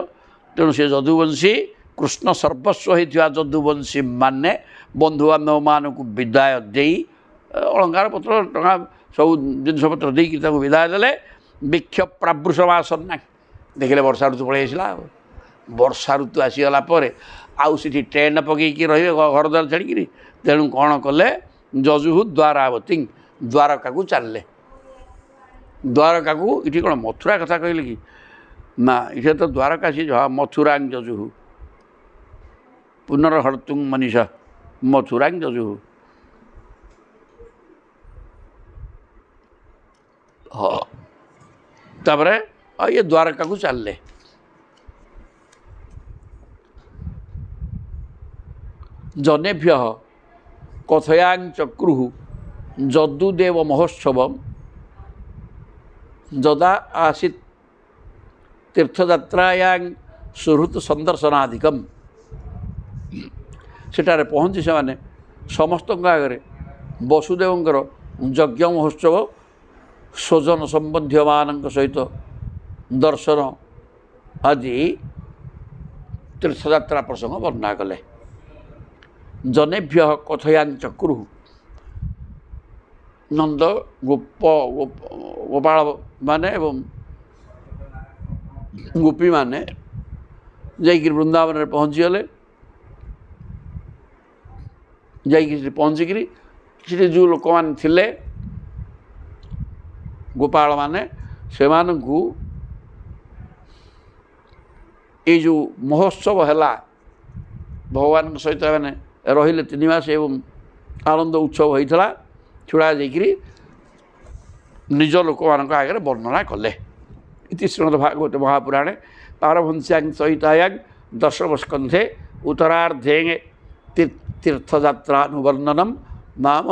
ତେଣୁ ସେ ଯଦୁବଂଶୀ କୃଷ୍ଣ ସର୍ବସ୍ୱ ହୋଇଥିବା ଯଦୁବଂଶୀ ମାନେ ବନ୍ଧୁବାନ୍ଧବମାନଙ୍କୁ ବିଦାୟ ଦେଇ ଅଳଙ୍କାର ପତ୍ର ଟଙ୍କା ସବୁ ଜିନିଷପତ୍ର ଦେଇକି ତାଙ୍କୁ ବିଦାୟ ଦେଲେ। ବିକ୍ଷୋଭ ପ୍ରାବୃଷମାସନ୍ନା, ଦେଖିଲେ ବର୍ଷା ଋତୁ ପଳେଇ ଆସିଲା। ଆଉ ବର୍ଷା ଋତୁ ଆସିଗଲା ପରେ ଆଉ ସେଠି ଟ୍ରେନ୍ ପକାଇକି ରହିବେ ଘରଦ୍ୱାର ଛାଡ଼ିକିରି। ତେଣୁ କ'ଣ କଲେ, ଯଜୁଃଦ୍ୱାରାବତୀ, ଦ୍ୱାରକାକୁ ଚାଲିଲେ। ଦ୍ୱାରକାକୁ, ଏଠି କ'ଣ ମଥୁରା କଥା କହିଲେ କି ନା, ଏଠି ତ ଦ୍ୱାରକା ସେ ମଥୁରାଂ ଯଜୁଃ ପୁନର୍ହର୍ତ୍ତୁଂ ମନୀଷା ମଥୁରାଂ ଯଜୁଃ। ହଁ, ତାପରେ ଆଉ ଇଏ ଦ୍ୱାରକାକୁ ଚାଲିଲେ। ଜନେଭ୍ୟ କଥୟାଞ୍ଚକ୍ରୁଃ ଯଦୁଦେବ ମହୋତ୍ସବମ୍ ଯଦା ଆସୀତ୍ ତୀର୍ଥଯାତ୍ରାୟାଂ ସୁହୃତ୍ ସନ୍ଦର୍ଶନାଦିକମ୍। ସେଠାରେ ପହଞ୍ଚି ସେମାନେ ସମସ୍ତଙ୍କ ଆଗରେ ବସୁଦେବଙ୍କର ଯଜ୍ଞ ମହୋତ୍ସବ, ସ୍ୱଜନ ସମ୍ବନ୍ଧୀୟମାନଙ୍କ ସହିତ ଦର୍ଶନ ଆଦି ତୀର୍ଥଯାତ୍ରା ପ୍ରସଙ୍ଗ ବର୍ଣ୍ଣନା କଲେ। ଜନେଭ୍ୟ କଥୟାଞ୍ଚକ୍ରୁଃ, ନନ୍ଦ ଗୋପାଳ ମାନେ ଏବଂ ଗୋପୀମାନେ ଯାଇକିରି ବୃନ୍ଦାବନରେ ପହଞ୍ଚିଗଲେ। ଯାଇକି ସେଠି ପହଞ୍ଚିକିରି ସେଠି ଯେଉଁ ଲୋକମାନେ ଥିଲେ ଗୋପାଳମାନେ, ସେମାନଙ୍କୁ ଏଇ ଯେଉଁ ମହୋତ୍ସବ ହେଲା, ଭଗବାନଙ୍କ ସହିତ ଏମାନେ ରହିଲେ 3 ମାସ ଏବଂ ଆନନ୍ଦ ଉତ୍ସବ ହୋଇଥିଲା, ଛୁଡ଼ା ଯାଇକିରି ନିଜ ଲୋକମାନଙ୍କ ଆଗରେ ବର୍ଣ୍ଣନା କଲେ। ଇତି ଶ୍ରୀମଦ୍ ଭାଗବତ ମହାପୁରାଣେ ପାରମହଂସ୍ୟାଂ ସହିତାୟାଂ ଦଶମସ୍କନ୍ଧେ ଉତ୍ତରାର୍ଦ୍ଧେ ତୀର୍ଥଯାତ୍ରାনুବର୍ଣ୍ଣନମ୍ ନାମ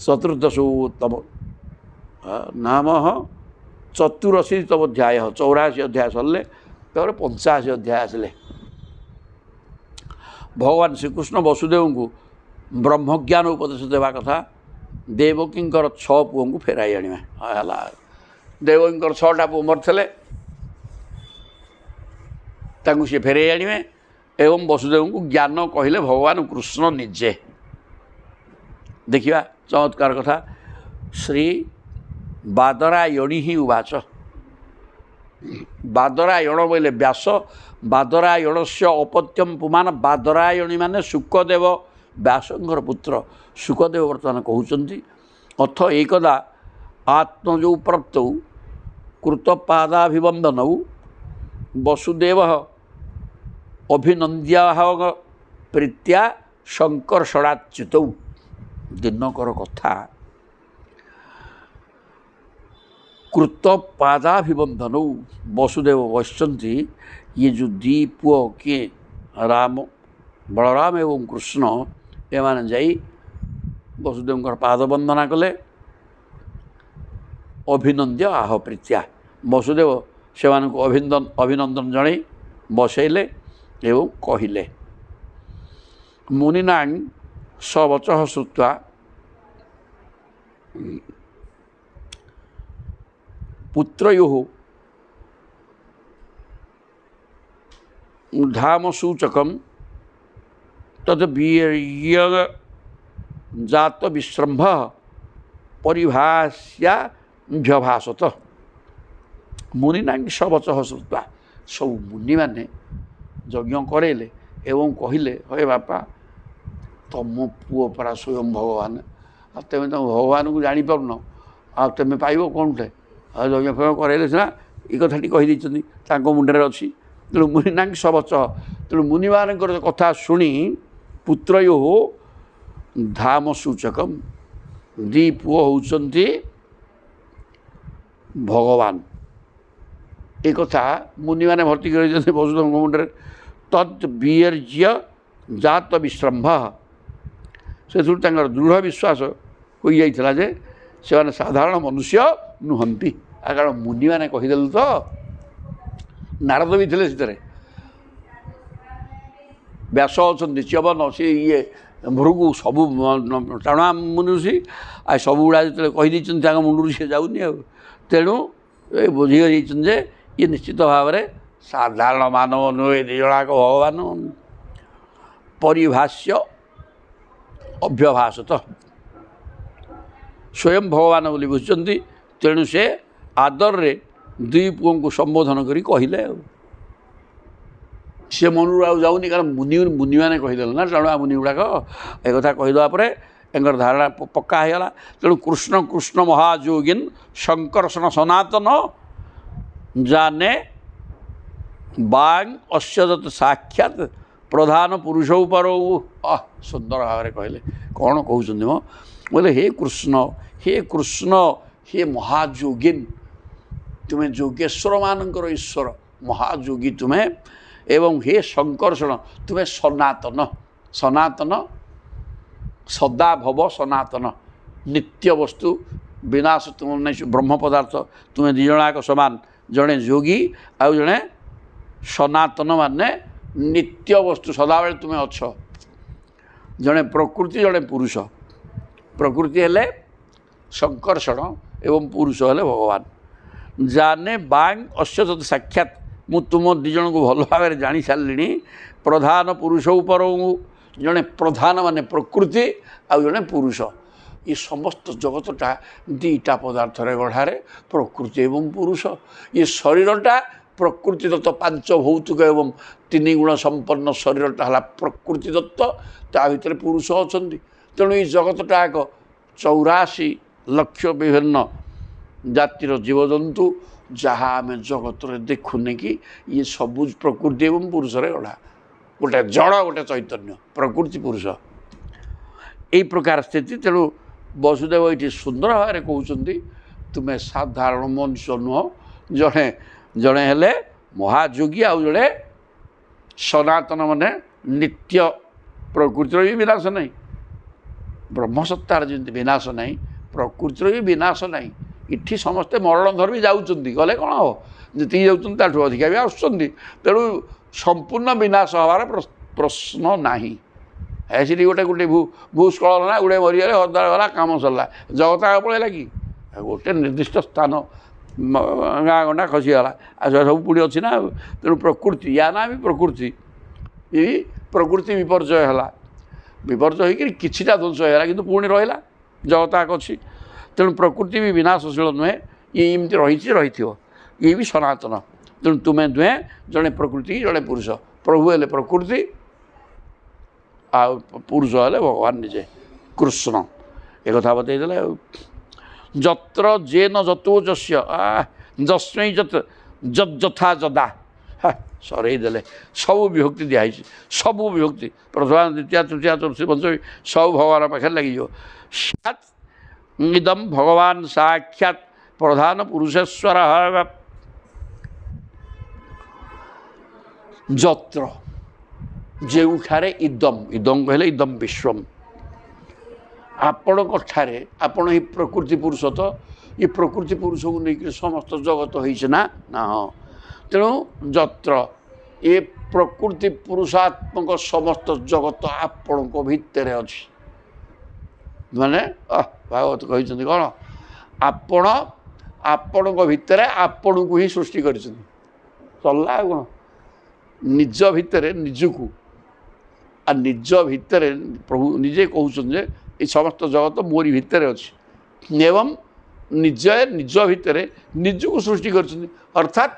ଚତୁର୍ଦ୍ଦଶୋତ୍ତମ ନାମ 84ତମ ଅଧ୍ୟାୟ। 84 ଅଧ୍ୟାୟ ସରିଲେ, ତାପରେ 85 ଅଧ୍ୟାୟ ଆସିଲେ। ଭଗବାନ ଶ୍ରୀକୃଷ୍ଣ ବସୁଦେବଙ୍କୁ ବ୍ରହ୍ମଜ୍ଞାନ ଉପଦେଶ ଦେବା କଥା, ଦେବକୀଙ୍କର 6 ପୁଅଙ୍କୁ ଫେରାଇ ଆଣିବା ହେଲା। ଦେବକୀଙ୍କର 6ଟା ପୁଅ ମରିଥିଲେ, ତାଙ୍କୁ ସେ ଫେରାଇ ଆଣିବେ ଏବଂ ବସୁଦେବଙ୍କୁ ଜ୍ଞାନ କହିଲେ ଭଗବାନ କୃଷ୍ଣ ନିଜେ। ଦେଖିବା ଚମତ୍କାର କଥା। ଶ୍ରୀ ବାଦରାୟଣୀ ହିଁ ଉବାଚ। ବାଦରାୟଣ ବୋଇଲେ ବ୍ୟାସ, ବାଦରାୟଣସ୍ୟ ଅପତ୍ୟମ ପୁମାନ। ବାଦରାୟଣୀ ମାନେ ଶୁକଦେବ ବ୍ୟାସଙ୍କର ପୁତ୍ର ଶୁକଦେବ ବର୍ତ୍ତମାନ କହୁଛନ୍ତି ଅଥ ଏକଦା ଆତ୍ମଜୌ ପ୍ରପ୍ତୌ କୃତପାଦାଭିବନ୍ଦନୌ ବସୁଦେବ ଅଭିନନ୍ଦ୍ୟାହ ପ୍ରୀତ୍ୟା ଶଙ୍କର୍ଷଣାଚ୍ୟୁତୌ। ଦିନକର କଥା। କୃତପାଦାଭିବନ୍ଦନୌ ବସୁଦେବ ବସିଛନ୍ତି। ଇଏ ଯେଉଁ ଦି ପୁଅ କିଏ ରାମ ବଳରାମ ଏବଂ କୃଷ୍ଣ ଏମାନେ ଯାଇ ବସୁଦେବଙ୍କର ପାଦ ବନ୍ଦନା କଲେ। ଅଭିନନ୍ଦ୍ୟ ଆହ ପ୍ରୀତ୍ୟା। ବସୁଦେବ ସେମାନଙ୍କୁ ଅଭିନନ୍ଦନ ଜଣାଇ ବସେଇଲେ ଏବଂ କହିଲେ ମୁନିନାଂ ସବଚଃ ଶ୍ରୁତ୍ୱା ପୁତ୍ରୟୋଃ ଧାମସୂଚକଂ ତଦ୍ବୀର୍ଯ୍ୟଜାତ ବିଶ୍ରମ୍ଭଃ ପରିଭାଷ୍ୟାଭ୍ୟଭାସତ। ମୁନିନାଂ ସବଚଃ ଶ୍ରୁତ୍ୱା। ସବୁ ମୁନିମାନେ ଯଜ୍ଞ କରାଇଲେ ଏବଂ କହିଲେ ହେ ବାପା ତମ ପୁଅ ପରା ସ୍ୱୟଂ ଭଗବାନ, ଆଉ ତୁମେ ତମ ଭଗବାନଙ୍କୁ ଜାଣିପାରୁନ, ଆଉ ତୁମେ ପାଇବ କ'ଣଟେ? ଆଉ ଯଜ୍ଞ ଫଜ୍ଞ କରାଇଲେ ସିନା ଏ କଥାଟି କହିଦେଇଛନ୍ତି, ତାଙ୍କ ମୁଣ୍ଡରେ ଅଛି। ତେଣୁ ମୁନିନାଂ ସବଚ। ତେଣୁ ମୁନିମାନଙ୍କର କଥା ଶୁଣି ପୁତ୍ରୟୋଃ ଧାମ ସୂଚକಂ। ଦି ପୁଅ ହେଉଛନ୍ତି ଭଗବାନ। ଏ କଥା ମୁନିମାନେ ଭର୍ତ୍ତି କରିଛନ୍ତି ବସୁଦେବଙ୍କ ମୁଣ୍ଡରେ। ତଦ୍ବୀର୍ଯ୍ୟ ଜାତ ବିଶ୍ରମ୍ଭ। ସେଥିରୁ ତାଙ୍କର ଦୃଢ଼ ବିଶ୍ୱାସ ହୋଇଯାଇଥିଲା ଯେ ସେମାନେ ସାଧାରଣ ମନୁଷ୍ୟ ନୁହନ୍ତି। କାରଣ ମୁନିମାନେ କହିଦେଲେ ତ। ନାରଦ ବି ଥିଲେ ସେଥିରେ, ବ୍ୟାସ ଅଛନ୍ତି, ଚ୍ୟବନ, ସେ ଇଏ ଭୃଗୁ, ସବୁ ଟାଣୁଆ ମୁନି ଋଷି। ଆଉ ସବୁଗୁଡ଼ା ଯେତେବେଳେ କହିଦେଇଛନ୍ତି ତାଙ୍କ ମୁଣ୍ଡରୁ ସେ ଯାଉନି ଆଉ। ତେଣୁ ଏ ବୁଝିଯାଇଛନ୍ତି ଯେ ଇଏ ନିଶ୍ଚିତ ଭାବରେ ସାଧାରଣ ମାନବ ନୁହେଁ, ଦୁଇ ଜଣଯାକ ଭଗବାନ। ପରିଭାଷ୍ୟ ଅଭ୍ୟଭାସତ। ସ୍ୱୟଂ ଭଗବାନ ବୋଲି ବୁଝୁଛନ୍ତି। ତେଣୁ ସେ ଆଦରରେ ଦୁଇ ପୁଅଙ୍କୁ ସମ୍ବୋଧନ କରି କହିଲେ ଆଉ। ସେ ମନରୁ ଆଉ ଯାଉନି, କାରଣ ମୁନିମାନେ କହିଦେଲେ ନା, ଟାଣୁଆ ମୁନି ଗୁଡ଼ାକ। ଏକଥା କହିଦେବା ପରେ ତାଙ୍କର ଧାରଣା ପକ୍କା ହେଇଗଲା। ତେଣୁ କୃଷ୍ଣ କୃଷ୍ଣ ମହାଯୋଗିନ୍ ଶଙ୍କର୍ଷଣ ସନାତନ ଜାନେ ବାଂ ଅସ୍ୟଦତ ସାକ୍ଷାତ ପ୍ରଧାନ ପୁରୁଷ ଉପରଉ। ସୁନ୍ଦର ଭାବରେ କହିଲେ। କ'ଣ କହୁଛନ୍ତି ମ? ବୋଲେ ହେ କୃଷ୍ଣ, ହେ କୃଷ୍ଣ, ହେ ମହାଯୋଗିନ୍, ତୁମେ ଯୋଗେଶ୍ୱରମାନଙ୍କର ଈଶ୍ୱର, ମହାଯୋଗୀ ତୁମେ। ଏବଂ ହେ ଶଙ୍କର୍ଷଣ, ତୁମେ ସନାତନ। ସନାତନ ସଦା ଭବ ସନାତନ, ନିତ୍ୟ ବସ୍ତୁ, ବିନାଶ ତୁମ ନାହିଁ, ବ୍ରହ୍ମ ପଦାର୍ଥ। ତୁମେ ଦୁଇ ଜଣଯାକ ସମାନ, ଜଣେ ଯୋଗୀ ଆଉ ଜଣେ ସନାତନ, ମାନେ ନିତ୍ୟ ବସ୍ତୁ, ସଦାବେଳେ ତୁମେ ଅଛ। ଜଣେ ପ୍ରକୃତି, ଜଣେ ପୁରୁଷ। ପ୍ରକୃତି ହେଲେ ଶଙ୍କର୍ଷଣ ଏବଂ ପୁରୁଷ ହେଲେ ଭଗବାନ। ଜାନେ ବାଂ ଅସ୍ୟତତ ସାକ୍ଷାତ। ମୁଁ ତୁମ ଦୁଇ ଜଣଙ୍କୁ ଭଲ ଭାବରେ ଜାଣିସାରିଲିଣି। ପ୍ରଧାନ ପୁରୁଷ ଉପରକୁ, ଜଣେ ପ୍ରଧାନ ମାନେ ପ୍ରକୃତି ଆଉ ଜଣେ ପୁରୁଷ। ଏ ସମସ୍ତ ଜଗତଟା ଦୁଇଟା ପଦାର୍ଥରେ ଗଢ଼ାରେ, ପ୍ରକୃତି ଏବଂ ପୁରୁଷ। ଏ ଶରୀରଟା ପ୍ରକୃତି ଦତ୍ତ, ପାଞ୍ଚ ଭୌତିକ ଏବଂ ତିନି ଗୁଣ ସମ୍ପନ୍ନ ଶରୀରଟା ହେଲା ପ୍ରକୃତି ଦତ୍ତ। ତା ଭିତରେ ପୁରୁଷ ଅଛନ୍ତି। ତେଣୁ ଏଇ ଜଗତଟା ଏକ 84 ଲକ୍ଷ ବିଭିନ୍ନ ଜାତିର ଜୀବଜନ୍ତୁ, ଯାହା ଆମେ ଜଗତରେ ଦେଖୁନେ କି ଇଏ ସବୁ ପ୍ରକୃତି ଏବଂ ପୁରୁଷରେ ଗଢ଼ା। ଗୋଟେ ଜଡ଼, ଗୋଟେ ଚୈତନ୍ୟ, ପ୍ରକୃତି ପୁରୁଷ, ଏଇ ପ୍ରକାର ସ୍ଥିତି। ତେଣୁ ବସୁଦେବ ଏଇଠି ସୁନ୍ଦର ଭାବରେ କହୁଛନ୍ତି ତୁମେ ସାଧାରଣ ମନୁଷ୍ୟ ନୁହଁ, ଜଣେ ଜଣେ ହେଲେ ମହାଯୋଗୀ ଆଉ ଜଣେ ସନାତନ, ମାନେ ନିତ୍ୟ। ପ୍ରକୃତିର ବି ବିନାଶ ନାହିଁ, ବ୍ରହ୍ମସତ୍ତାର ଯେମିତି ବିନାଶ ନାହିଁ, ପ୍ରକୃତିର ବି ବିନାଶ ନାହିଁ। ଏଠି ସମସ୍ତେ ମରଣ ଧରି ଯାଉଛନ୍ତି, ଗଲେ କ'ଣ ହେବ? ଯେତିକି ଯାଉଛନ୍ତି ତାଠୁ ଅଧିକା ବି ଆସୁଛନ୍ତି। ତେଣୁ ସମ୍ପୂର୍ଣ୍ଣ ବିନାଶ ହେବାର ପ୍ରଶ୍ନ ନାହିଁ। ସେଠି ଗୋଟେ ଭୂସ୍ଖଳନ ନା, ଗୋଟେ ମରିଗଲେ ହଜାର ଗଲା, କାମ ସରିଲା, ଜଗତ ଆଗ ପଳେଇଲା କି? ଗୋଟେ ନିର୍ଦ୍ଦିଷ୍ଟ ସ୍ଥାନ, ଗାଁ ଗଣ୍ଡା ଖସିଗଲା, ଆଉ ସବୁ ପୁଣି ଅଛି ନା। ତେଣୁ ପ୍ରକୃତି, ୟା ନା ବି ପ୍ରକୃତି, ଏ ପ୍ରକୃତି ବିପର୍ଯ୍ୟୟ ହେଲା। ବିପର୍ଯ୍ୟୟ ହେଇକିରି କିଛିଟା ଧ୍ୱଂସ ହେଇଗଲା, କିନ୍ତୁ ପୁଣି ରହିଲା, ଜଗତ ଆଗ ଅଛି। ତେଣୁ ପ୍ରକୃତି ବି ବିନାଶଶୀଳ ନୁହେଁ, ଇଏ ଏମିତି ରହିଛି, ରହିଥିବ। ଇଏ ବି ସନାତନ। ତେଣୁ ତୁମେ ଦୁହେଁ ଜଣେ ପ୍ରକୃତି ଜଣେ ପୁରୁଷ। ପ୍ରଭୁ ହେଲେ ପ୍ରକୃତି ଆଉ ପୁରୁଷ ହେଲେ ଭଗବାନ ନିଜେ କୃଷ୍ଣ। ଏକଥା ବତେଇଦେଲେ। ଆଉ ଯତ୍ର ଯେନ ଯତୋଜସ୍ୟ ଯସ୍ମୈ ଯତ୍ ଯଥା ଯଦା ସରେଇ ଦେଲେ। ସବୁ ବିଭକ୍ତି ଦିଆହେଇଛି, ସବୁ ବିଭକ୍ତି ପ୍ରଥମା ଦ୍ୱିତୀୟା ତୃତୀୟା ଚତୁର୍ଥୀ ପଞ୍ଚମୀ ସବୁ ଭଗବାନ ପାଖରେ ଲାଗିଯିବ। ସ୍ୟାତ୍ ଇଦମ ଭଗବାନ ସାକ୍ଷାତ ପ୍ରଧାନ ପୁରୁଷେଶ୍ୱର ଯତ୍ର ଯେଉଁଠାରେ ଇଦମ ଇଦମ କହିଲେ ଇଦମ ବିଶ୍ୱମ ଆପଣଙ୍କ ଠାରେ ଆପଣ ହିଁ ପ୍ରକୃତି ପୁରୁଷ। ତ ଏ ପ୍ରକୃତି ପୁରୁଷକୁ ନେଇକି ସମସ୍ତ ଜଗତ ହେଇଛି ନା ହଁ। ତେଣୁ ଯତ୍ର ଏ ପ୍ରକୃତି ପୁରୁଷାତ୍ମକ ସମସ୍ତ ଜଗତ ଆପଣଙ୍କ ଭିତରେ ଅଛି। ମାନେ ଭାଗବତ କହିଛନ୍ତି କ'ଣ? ଆପଣ ଆପଣଙ୍କ ଭିତରେ ଆପଣଙ୍କୁ ହିଁ ସୃଷ୍ଟି କରିଛନ୍ତି। ସରିଲା ଆଉ କ'ଣ? ନିଜ ଭିତରେ ନିଜକୁ ଆଉ ନିଜ ଭିତରେ ପ୍ରଭୁ ନିଜେ କହୁଛନ୍ତି ଯେ ଏ ସମସ୍ତ ଜଗତ ମୋରି ଭିତରେ ଅଛି। ଏବଂ ନିଜେ ନିଜ ଭିତରେ ନିଜକୁ ସୃଷ୍ଟି କରିଛନ୍ତି। ଅର୍ଥାତ୍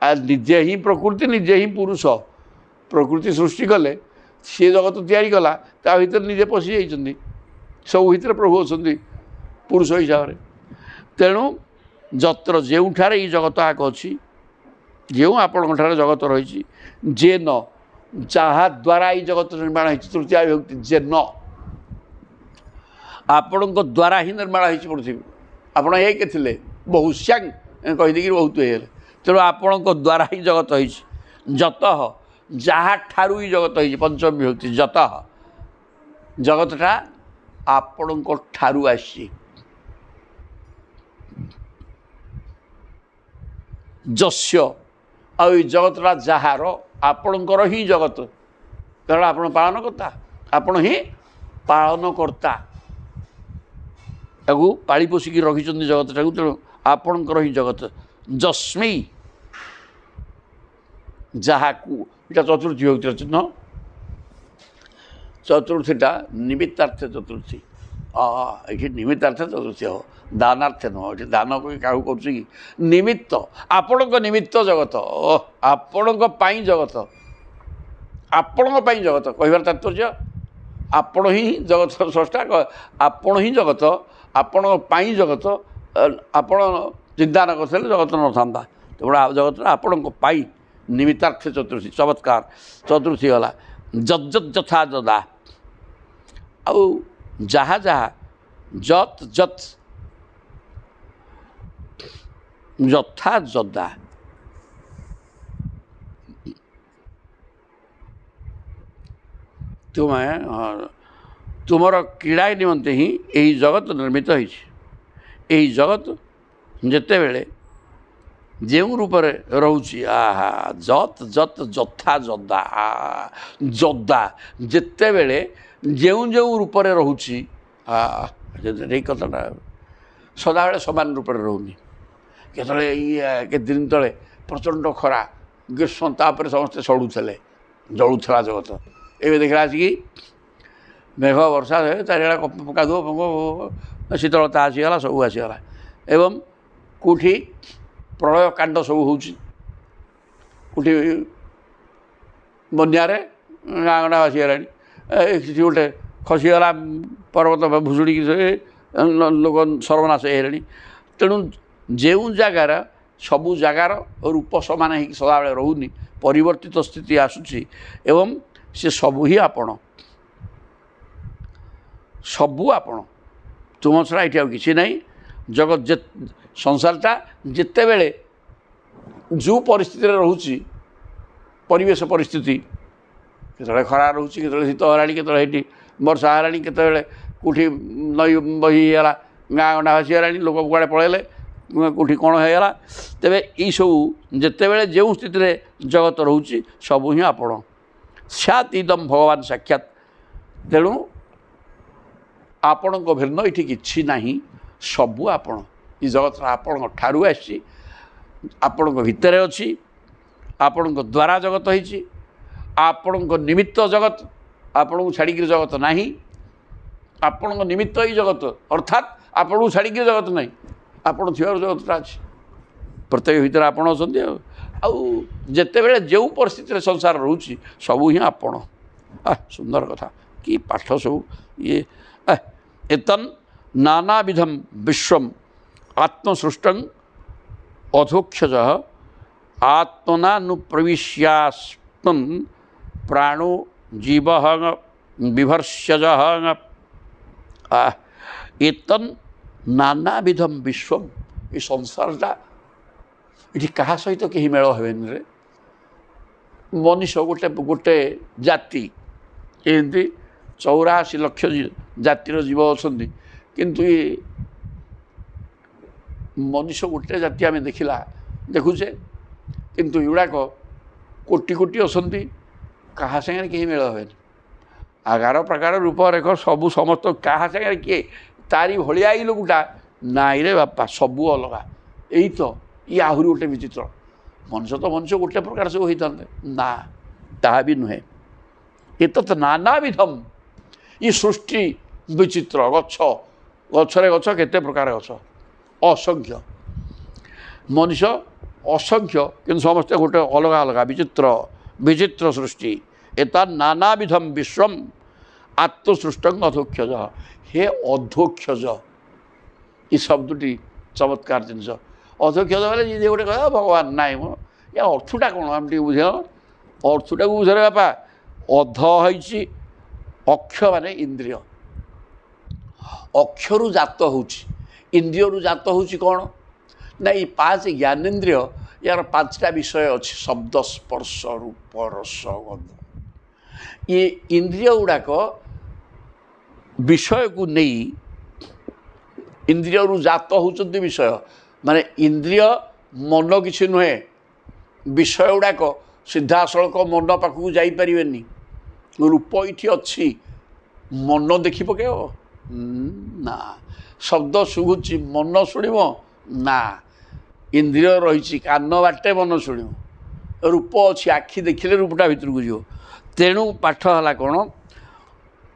ନିଜେ ହିଁ ପ୍ରକୃତି, ନିଜେ ହିଁ ପୁରୁଷ। ପ୍ରକୃତି ସୃଷ୍ଟି କଲେ, ସିଏ ଜଗତ ତିଆରି କଲା, ତା ଭିତରେ ନିଜେ ପଶି ଯାଇଛନ୍ତି। ସବୁ ଭିତରେ ପ୍ରଭୁ ଅଛନ୍ତି ପୁରୁଷ ହିସାବରେ। ତେଣୁ ଯତ୍ର ଯେଉଁଠାରେ ଏଇ ଜଗତ ଆଗ ଅଛି, ଯେଉଁ ଆପଣଙ୍କ ଠାରେ ଜଗତ ରହିଛି, ଯେ ନ ଯାହାଦ୍ୱାରା ଏଇ ଜଗତ ନିର୍ମାଣ ହେଇଛି, ତୃତୀୟା ବିଭକ୍ତି ଯେ ନ ଆପଣଙ୍କ ଦ୍ୱାରା ହିଁ ନିର୍ମାଣ ହେଇଛି ପୃଥିବୀ। ଆପଣ ଏକେ ଥିଲେ, ବହୁଶ୍ୟାଙ୍ଗ କହିଦେଇକି ବହୁତ ହେଇଗଲେ। ତେଣୁ ଆପଣଙ୍କ ଦ୍ୱାରା ହିଁ ଜଗତ ହେଇଛି। ଯତଃ ଯାହାଠାରୁ ହିଁ ଜଗତ ହେଇଛି, ପଞ୍ଚମ ବିଭକ୍ତି ଯତଃ ଜଗତଟା ଆପଣଙ୍କ ଠାରୁ ଆସିଛି। ଯସ୍ୟ ଆଉ ଏଇ ଜଗତଟା ଯାହାର, ଆପଣଙ୍କର ହିଁ ଜଗତ। କାରଣ ଆପଣ ପାଳନକର୍ତ୍ତା, ଆପଣ ହିଁ ପାଳନକର୍ତ୍ତା। ତାକୁ ପାଳି ପୋଷିକି ରଖିଛନ୍ତି ଜଗତଟାକୁ। ତେଣୁ ଆପଣଙ୍କର ହିଁ ଜଗତ। ଯସ୍ମୈ ଯାହାକୁ, ଏଇଟା ଚତୁର୍ଥୀ ବିଭକ୍ତିର ଚିହ୍ନ। ଚତୁର୍ଥୀଟା ନିମିତ୍ତାର୍ଥେ ଚତୁର୍ଥୀ। ଏଠି ନିମିତ୍ତାର୍ଥେ ଚତୁର୍ଥୀ ହବ, ଦାନାର୍ଥେ ନୁହଁ। ଏଠି ଦାନ କରି କାହାକୁ କରୁଛି କି? ନିମିତ୍ତ, ଆପଣଙ୍କ ନିମିତ୍ତ ଜଗତ। ଆପଣଙ୍କ ପାଇଁ ଜଗତ, ଆପଣଙ୍କ ପାଇଁ ଜଗତ କହିବାର ତାତ୍ପର୍ଯ୍ୟ ଆପଣ ହିଁ ଜଗତର ସ୍ରଷ୍ଟା, ଆପଣ ହିଁ ଜଗତ, ଆପଣଙ୍କ ପାଇଁ ଜଗତ। ଆପଣ ଚିନ୍ତା ନ କରିଥିଲେ ଜଗତ ନଥାନ୍ତା। ତେଣୁ ଜଗତଟା ଆପଣଙ୍କ ପାଇଁ ନିମିତ୍ତାର୍ଥେ ଚତୁର୍ଥୀ। ଚମତ୍କାର ଚତୁର୍ଥୀ ଗଲା। ଯତ୍ ଯଥା ଯଦା ଆଉ ଯାହା ଯାହା ଯତ୍ ଯତ୍ ଯଥା ଯଦା ତୁମେ ତୁମର କ୍ରୀଡ଼ା ନିମନ୍ତେ ହିଁ ଏହି ଜଗତ ନିର୍ମିତ ହେଇଛି। ଏହି ଜଗତ ଯେତେବେଳେ ଯେଉଁ ରୂପରେ ରହୁଛି, ଯତ୍ ଯତ୍ ଯଥା ଯଦା ଯଦା ଯେତେବେଳେ ଯେଉଁ ଯେଉଁ ରୂପରେ ରହୁଛି, ଏଇ କଥାଟା ସଦାବେଳେ ସମାନ ରୂପରେ ରହୁନି। କେତେବେଳେ କେତେ ଦିନ ତଳେ ପ୍ରଚଣ୍ଡ ଖରା, ଗ୍ରୀଷ୍ମ, ତାପରେ ସମସ୍ତେ ସଢ଼ୁଥିଲେ, ଜଳୁଥିଲା ଜଗତ। ଏବେ ଦେଖିଲା ଆସିକି ମେଘ ବର୍ଷା ଚାରିଆଡ଼େ କାଦୁଅ ପଙ୍କ ଶୀତଳତା ଆସିଗଲା, ସବୁ ଆସିଗଲା। ଏବଂ କେଉଁଠି ପ୍ରଳୟ କାଣ୍ଡ ସବୁ ହେଉଛି, କେଉଁଠି ବନ୍ୟାରେ ଗାଁ ଗଣ୍ଡା ଭାସିଗଲାଣି, କିଛି ଗୋଟେ ଖସିଗଲା ପର୍ବତ ଭୁଷୁଡ଼ିକି ଲୋକ ସର୍ବନାଶ ହେଇଗଲେଣି। ତେଣୁ ଯେଉଁ ଜାଗାର ସବୁ ଜାଗାର ରୂପ ସମାନ ହେଇକି ସଦାବେଳେ ରହୁନି, ପରିବର୍ତ୍ତିତ ସ୍ଥିତି ଆସୁଛି। ଏବଂ ସେ ସବୁ ହିଁ ଆପଣ, ସବୁ ଆପଣ, ତୁମ ଛଡ଼ା ଏଠି ଆଉ କିଛି ନାହିଁ। ଜଗତ ସଂସାରଟା ଯେତେବେଳେ ଯେଉଁ ପରିସ୍ଥିତିରେ ରହୁଛି, ପରିବେଶ ପରିସ୍ଥିତି, କେତେବେଳେ ଖରା ରହୁଛି, କେତେବେଳେ ଶୀତ ହେଲାଣି, କେତେବେଳେ ଏଠି ବର୍ଷା ହେଲାଣି, କେତେବେଳେ କେଉଁଠି ନଈ ବହି ହେଇଗଲା, ଗାଁ ଗଣ୍ଡା ଭାସିଗଲାଣି, ଲୋକ କୁଆଡ଼େ ପଳେଇଲେ, କେଉଁଠି କ'ଣ ହେଇଗଲା। ତେବେ ଏଇସବୁ ଯେତେବେଳେ ଯେଉଁ ସ୍ଥିତିରେ ଜଗତ ରହୁଛି, ସବୁ ହିଁ ଆପଣ। ସ୍ୟାତ୍ ଇଦମ ଭଗବାନ ସାକ୍ଷାତ। ତେଣୁ ଆପଣଙ୍କ ଭିନ୍ନ ଏଠି କିଛି ନାହିଁ, ସବୁ ଆପଣ। ଏ ଜଗତଟା ଆପଣଙ୍କ ଠାରୁ ଆସିଛି, ଆପଣଙ୍କ ଭିତରେ ଅଛି, ଆପଣଙ୍କ ଦ୍ୱାରା ଜଗତ ହେଇଛି, ଆପଣଙ୍କ ନିମିତ୍ତ ଜଗତ, ଆପଣଙ୍କୁ ଛାଡ଼ିକିରି ଜଗତ ନାହିଁ। ଆପଣଙ୍କ ନିମିତ୍ତ ଏଇ ଜଗତ, ଅର୍ଥାତ୍ ଆପଣଙ୍କୁ ଛାଡ଼ିକିରି ଜଗତ ନାହିଁ। ଆପଣ ଥିବାରୁ ଜଗତଟା ଅଛି। ପ୍ରତ୍ୟେକ ଭିତରେ ଆପଣ ଅଛନ୍ତି। ଆଉ ଆଉ ଯେତେବେଳେ ଯେଉଁ ପରିସ୍ଥିତିରେ ସଂସାର ରହୁଛି ସବୁ ହିଁ ଆପଣ। ସୁନ୍ଦର କଥା କି ପାଠ ସବୁ ଇଏ। ଏତନ୍ ନାନାବିଧମ ବିଶ୍ୱମ୍ ଆତ୍ମସୃଷ୍ଟଂ ଅଧୋକ୍ଷଜ ଆତ୍ମନାନୁପ୍ରବିଶ୍ୟାସ୍ମନ୍ ପ୍ରାଣೋ ଜୀବ ବିଭର୍ଷ୍ୟଜ। ଏତନ୍ ନାନାବିଧମ ବିଶ୍ୱମ୍, ଏ ସଂସାରଟା ଏଠି କାହା ସହିତ କେହି ମେଳ ହେବେନି ରେ। ମଣିଷ ଗୋଟେ ଗୋଟେ ଜାତି, ଏମିତି 84 ଲକ୍ଷ ଜାତିର ଜୀବ ଅଛନ୍ତି, କିନ୍ତୁ ଏ ମଣିଷ ଗୋଟେ ଜାତି ଆମେ ଦେଖୁଛେ, କିନ୍ତୁ ଏଗୁଡ଼ାକ କୋଟି କୋଟି ଅଛନ୍ତି, କାହା ସାଙ୍ଗରେ କେହି ମେଳ ହେବେନି। ଆକାର ପ୍ରକାର ରୂପ ରେଖ ସବୁ ସମସ୍ତ କାହା ସାଙ୍ଗରେ କିଏ ତାରି ଭଳିଆ ଏଇ ଲୋକଟା ନାଇଁରେ ବାପା, ସବୁ ଅଲଗା। ଏଇ ତ ଇଏ ଆହୁରି ଗୋଟେ ବିଚିତ୍ର। ମଣିଷ ତ ମଣିଷ ଗୋଟେ ପ୍ରକାର ସବୁ ହେଇଥାନ୍ତେ, ନା ତାହା ବି ନୁହେଁ। ଏତତ୍ ନାନାବିଧମ୍, ଇ ସୃଷ୍ଟି ବିଚିତ୍ର। ଗଛରେ ଗଛ କେତେ ପ୍ରକାର ଗଛ, ଅସଂଖ୍ୟ। ମଣିଷ ଅସଂଖ୍ୟ, କିନ୍ତୁ ସମସ୍ତେ ଗୋଟେ ଅଲଗା ଅଲଗା ବିଚିତ୍ର ସୃଷ୍ଟି। ଏତା ନାନାବିଧମ୍ ବିଶ୍ୱମ୍ ଆତ୍ମସୃଷ୍ଟଂ ଅଧୋକ୍ଷଜ। ହେ ଅଧୋକ୍ଷଜ, ଏ ଶବ୍ଦଟି ଚମତ୍କାର ଜିନିଷ। ଅଧୋକ୍ଷଜ ବୋଲେ ଯିଏ ଗୋଟେ କହିବ ଭଗବାନ ନାହିଁ ମ, ୟା ଅର୍ଥଟା କ'ଣ ଆମେ ଟିକେ ବୁଝ। ଅର୍ଥଟାକୁ ବୁଝରେ ବାପା। ଅଧ ହେଇଛି ଅକ୍ଷ ମାନେ ଇନ୍ଦ୍ରିୟ, ଅକ୍ଷରୁ ଜାତ ହେଉଛି, ଇନ୍ଦ୍ରିୟରୁ ଜାତ ହେଉଛି କ'ଣ ନା ଏଇ 5 ଜ୍ଞାନେନ୍ଦ୍ରିୟ, ୟାର 5ଟା ବିଷୟ ଅଛି, ଶବ୍ଦ ସ୍ପର୍ଶ ରୂପ ରସ ଗନ୍ଧ। ଏ ଇନ୍ଦ୍ରିୟ ଗୁଡ଼ାକ ବିଷୟକୁ ନେଇ, ଇନ୍ଦ୍ରିୟରୁ ଜାତ ହେଉଛନ୍ତି ବିଷୟ, ମାନେ ଇନ୍ଦ୍ରିୟ ମନ କିଛି ନୁହେଁ। ବିଷୟ ଗୁଡ଼ାକ ସିଧାସଳଖ ମନ ପାଖକୁ ଯାଇପାରିବେନି। ରୂପ ଏଇଠି ଅଛି, ମନ ଦେଖି ପକେଇବ ନା। ଶବ୍ଦ ଶୁଭୁଛି, ମନ ଶୁଣିବ ନା। ଇନ୍ଦ୍ରିୟ ରହିଛି, କାନ ବାଟେ ମନ ଶୁଣିବ। ରୂପ ଅଛି, ଆଖି ଦେଖିଲେ ରୂପଟା ଭିତରକୁ ଯିବ। ତେଣୁ ପାଠ ହେଲା କ'ଣ,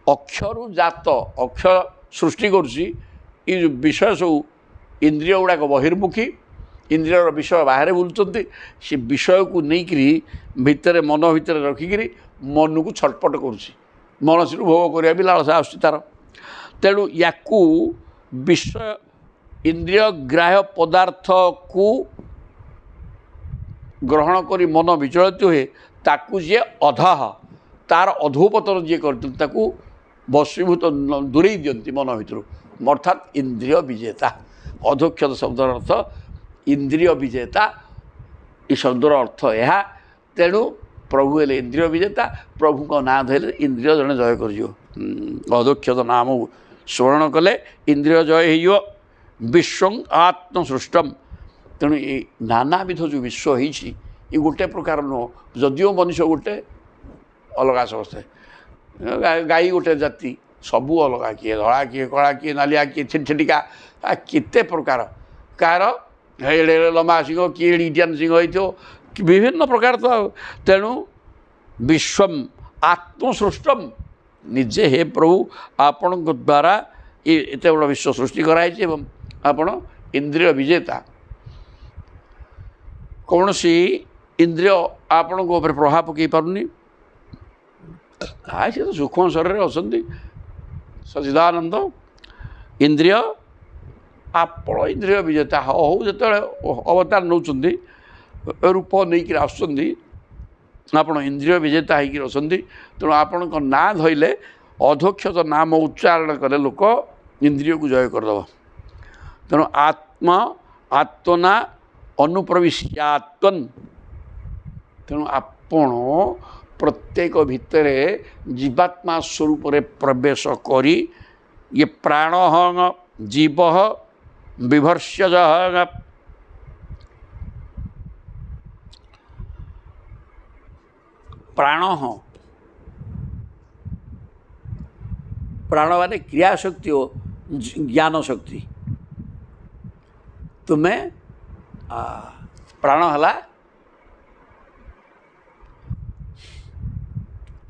ଅକ୍ଷରୁ ଜାତ, ଅକ୍ଷ ସୃଷ୍ଟି କରୁଛି। ଏ ଯେଉଁ ବିଷୟ ସବୁ ଇନ୍ଦ୍ରିୟ ଗୁଡ଼ାକ ବହିର୍ମୁଖୀ, ଇନ୍ଦ୍ରିୟର ବିଷୟ ବାହାରେ ବୁଲୁଛନ୍ତି। ସେ ବିଷୟକୁ ନେଇକରି ଭିତରେ, ମନ ଭିତରେ ରଖିକିରି ମନକୁ ଛଟପଟ କରୁଛି। ମନରୁ ଭୋଗ କରିବା ବି ଲାଳସା ଆସୁଛି ତାର। ତେଣୁ ୟାକୁ ବିଷୟ ଇନ୍ଦ୍ରିୟ ଗ୍ରାହ୍ୟ ପଦାର୍ଥକୁ ଗ୍ରହଣ କରି ମନ ବିଚଳିତ ହୁଏ, ତାକୁ ଯିଏ ଅଧଃ, ତାର ଅଧୋପତନ ଯିଏ କରିଥାନ୍ତି, ତାକୁ ବଶୀଭୂତ ଦୂରେଇ ଦିଅନ୍ତି ମନ ଭିତରୁ, ଅର୍ଥାତ୍ ଇନ୍ଦ୍ରିୟ ବିଜେତା। ଅଧୋକ୍ଷଜ ଶବ୍ଦର ଅର୍ଥ ଇନ୍ଦ୍ରିୟ ବିଜେତା। ଏ ଶବ୍ଦର ଅର୍ଥ ଏହା। ତେଣୁ ପ୍ରଭୁ ହେଲେ ଇନ୍ଦ୍ରିୟ ବିଜେତା। ପ୍ରଭୁଙ୍କ ନାଁ ଧରିଲେ ଇନ୍ଦ୍ରିୟ ଜଣେ ଜୟ କରିଯିବ। ଅଧୋକ୍ଷଜ ନାମକୁ ସ୍ମରଣ କଲେ ଇନ୍ଦ୍ରିୟ ଜୟ ହେଇଯିବ। ବିଶ୍ୱଂ ଆତ୍ମସୃଷ୍ଟମ୍। ତେଣୁ ଏ ନାନାବିଧ ଯେଉଁ ବିଶ୍ୱ ହେଇଛି, ଏ ଗୋଟେ ପ୍ରକାର ନୁହଁ। ଯଦିଓ ମଣିଷ ଗୋଟେ, ଅଲଗା ସମସ୍ତେ। ଗାଈ ଗୋଟେ ଜାତି, ସବୁ ଅଲଗା। କିଏ ଧଳା, କିଏ କଳା, କିଏ ନାଲିଆ, କିଏ ଛିଟିକା, କେତେ ପ୍ରକାର। କାହାର ଏଡ଼େ ଲମ୍ବା ସିଂହ, କିଏ ଇଣ୍ଡିଆନ୍ ସିଂହ ହେଇଥିବ, ବିଭିନ୍ନ ପ୍ରକାର ତ। ତେଣୁ ବିଶ୍ୱମ୍ ଆତ୍ମସୃଷ୍ଟମ୍, ନିଜେ ହେ ପ୍ରଭୁ ଆପଣଙ୍କ ଦ୍ୱାରା ଏତେ ବଡ଼ ବିଶ୍ୱ ସୃଷ୍ଟି କରାଯାଇଛି ଏବଂ ଆପଣ ଇନ୍ଦ୍ରିୟ ବିଜେତା। କୌଣସି ଇନ୍ଦ୍ରିୟ ଆପଣଙ୍କ ଉପରେ ପ୍ରଭାବ ପକାଇ ପାରୁନି। ସେ ତ ସୂକ୍ଷ୍ମ ଶରୀରରେ ଅଛନ୍ତି ସଚିଦାନନ୍ଦ। ଇନ୍ଦ୍ରିୟ, ଆପଣ ଇନ୍ଦ୍ରିୟ ବିଜେତା ହଉ। ଯେତେବେଳେ ଅବତାର ନେଉଛନ୍ତି, ରୂପ ନେଇକରି ଆସୁଛନ୍ତି, ଆପଣ ଇନ୍ଦ୍ରିୟ ବିଜେତା ହେଇକି ଅଛନ୍ତି। ତେଣୁ ଆପଣଙ୍କ ନାଁ ଧଇଲେ, ଅଧୋକ୍ଷଜ ନାମ ଉଚ୍ଚାରଣ କଲେ ଲୋକ ଇନ୍ଦ୍ରିୟକୁ ଜୟ କରିଦେବ। ତେଣୁ ଆତ୍ମନା ଅନୁପ୍ରବିଶ୍ୟାତ୍ମନ୍। ତେଣୁ ଆପଣ ପ୍ରତ୍ୟେକ ଭିତରେ ଜୀବାତ୍ମା ସ୍ୱରୂପରେ ପ୍ରବେଶ କରି, ଇଏ ପ୍ରାଣ ଜୀବ ବିଭର୍ଷ୍ୟଜ। ପ୍ରାଣ ମାନେ କ୍ରିୟାଶକ୍ତି ଓ ଜ୍ଞାନ ଶକ୍ତି। ତୁମେ ପ୍ରାଣ ହେଲା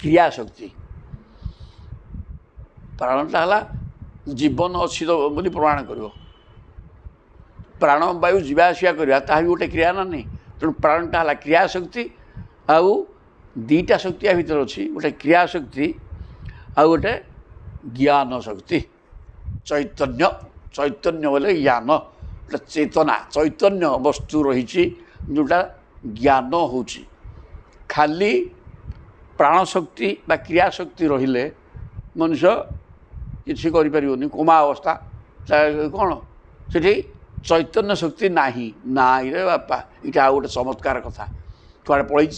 କ୍ରିୟାଶକ୍ତି। ପ୍ରାଣଟା ହେଲା ଜୀବନ ଅଛି ବୋଲି ପ୍ରମାଣ କରିବ। ପ୍ରାଣବାୟୁ ଯିବା ଆସିବା କରିବା, ତାହା ବି ଗୋଟେ କ୍ରିୟା ନା ନାହିଁ। ତେଣୁ ପ୍ରାଣଟା ହେଲା କ୍ରିୟାଶକ୍ତି ଆଉ ଦୁଇଟା ଶକ୍ତି ଆ ଭିତରେ ଅଛି ଗୋଟେ କ୍ରିୟାଶକ୍ତି ଆଉ ଗୋଟେ ଜ୍ଞାନ ଶକ୍ତି ଚୈତନ୍ୟ ଚୈତନ୍ୟ ବୋଲେ ଜ୍ଞାନ ଗୋଟେ ଚେତନା ଚୈତନ୍ୟ ବସ୍ତୁ ରହିଛି ଯେଉଁଟା ଜ୍ଞାନ ହେଉଛି ଖାଲି ପ୍ରାଣଶକ୍ତି ବା କ୍ରିୟାଶକ୍ତି ରହିଲେ ମନୁଷ୍ୟ କିଛି କରିପାରିବନି କୋମା ଅବସ୍ଥା କ'ଣ ସେଠି ଚୈତନ୍ୟ ଶକ୍ତି ନାହିଁ ନାହିଁରେ ବାପା ଏଇଟା ଆଉ ଗୋଟେ ଚମତ୍କାର କଥା କୁଆଡ଼େ ପଳେଇଛି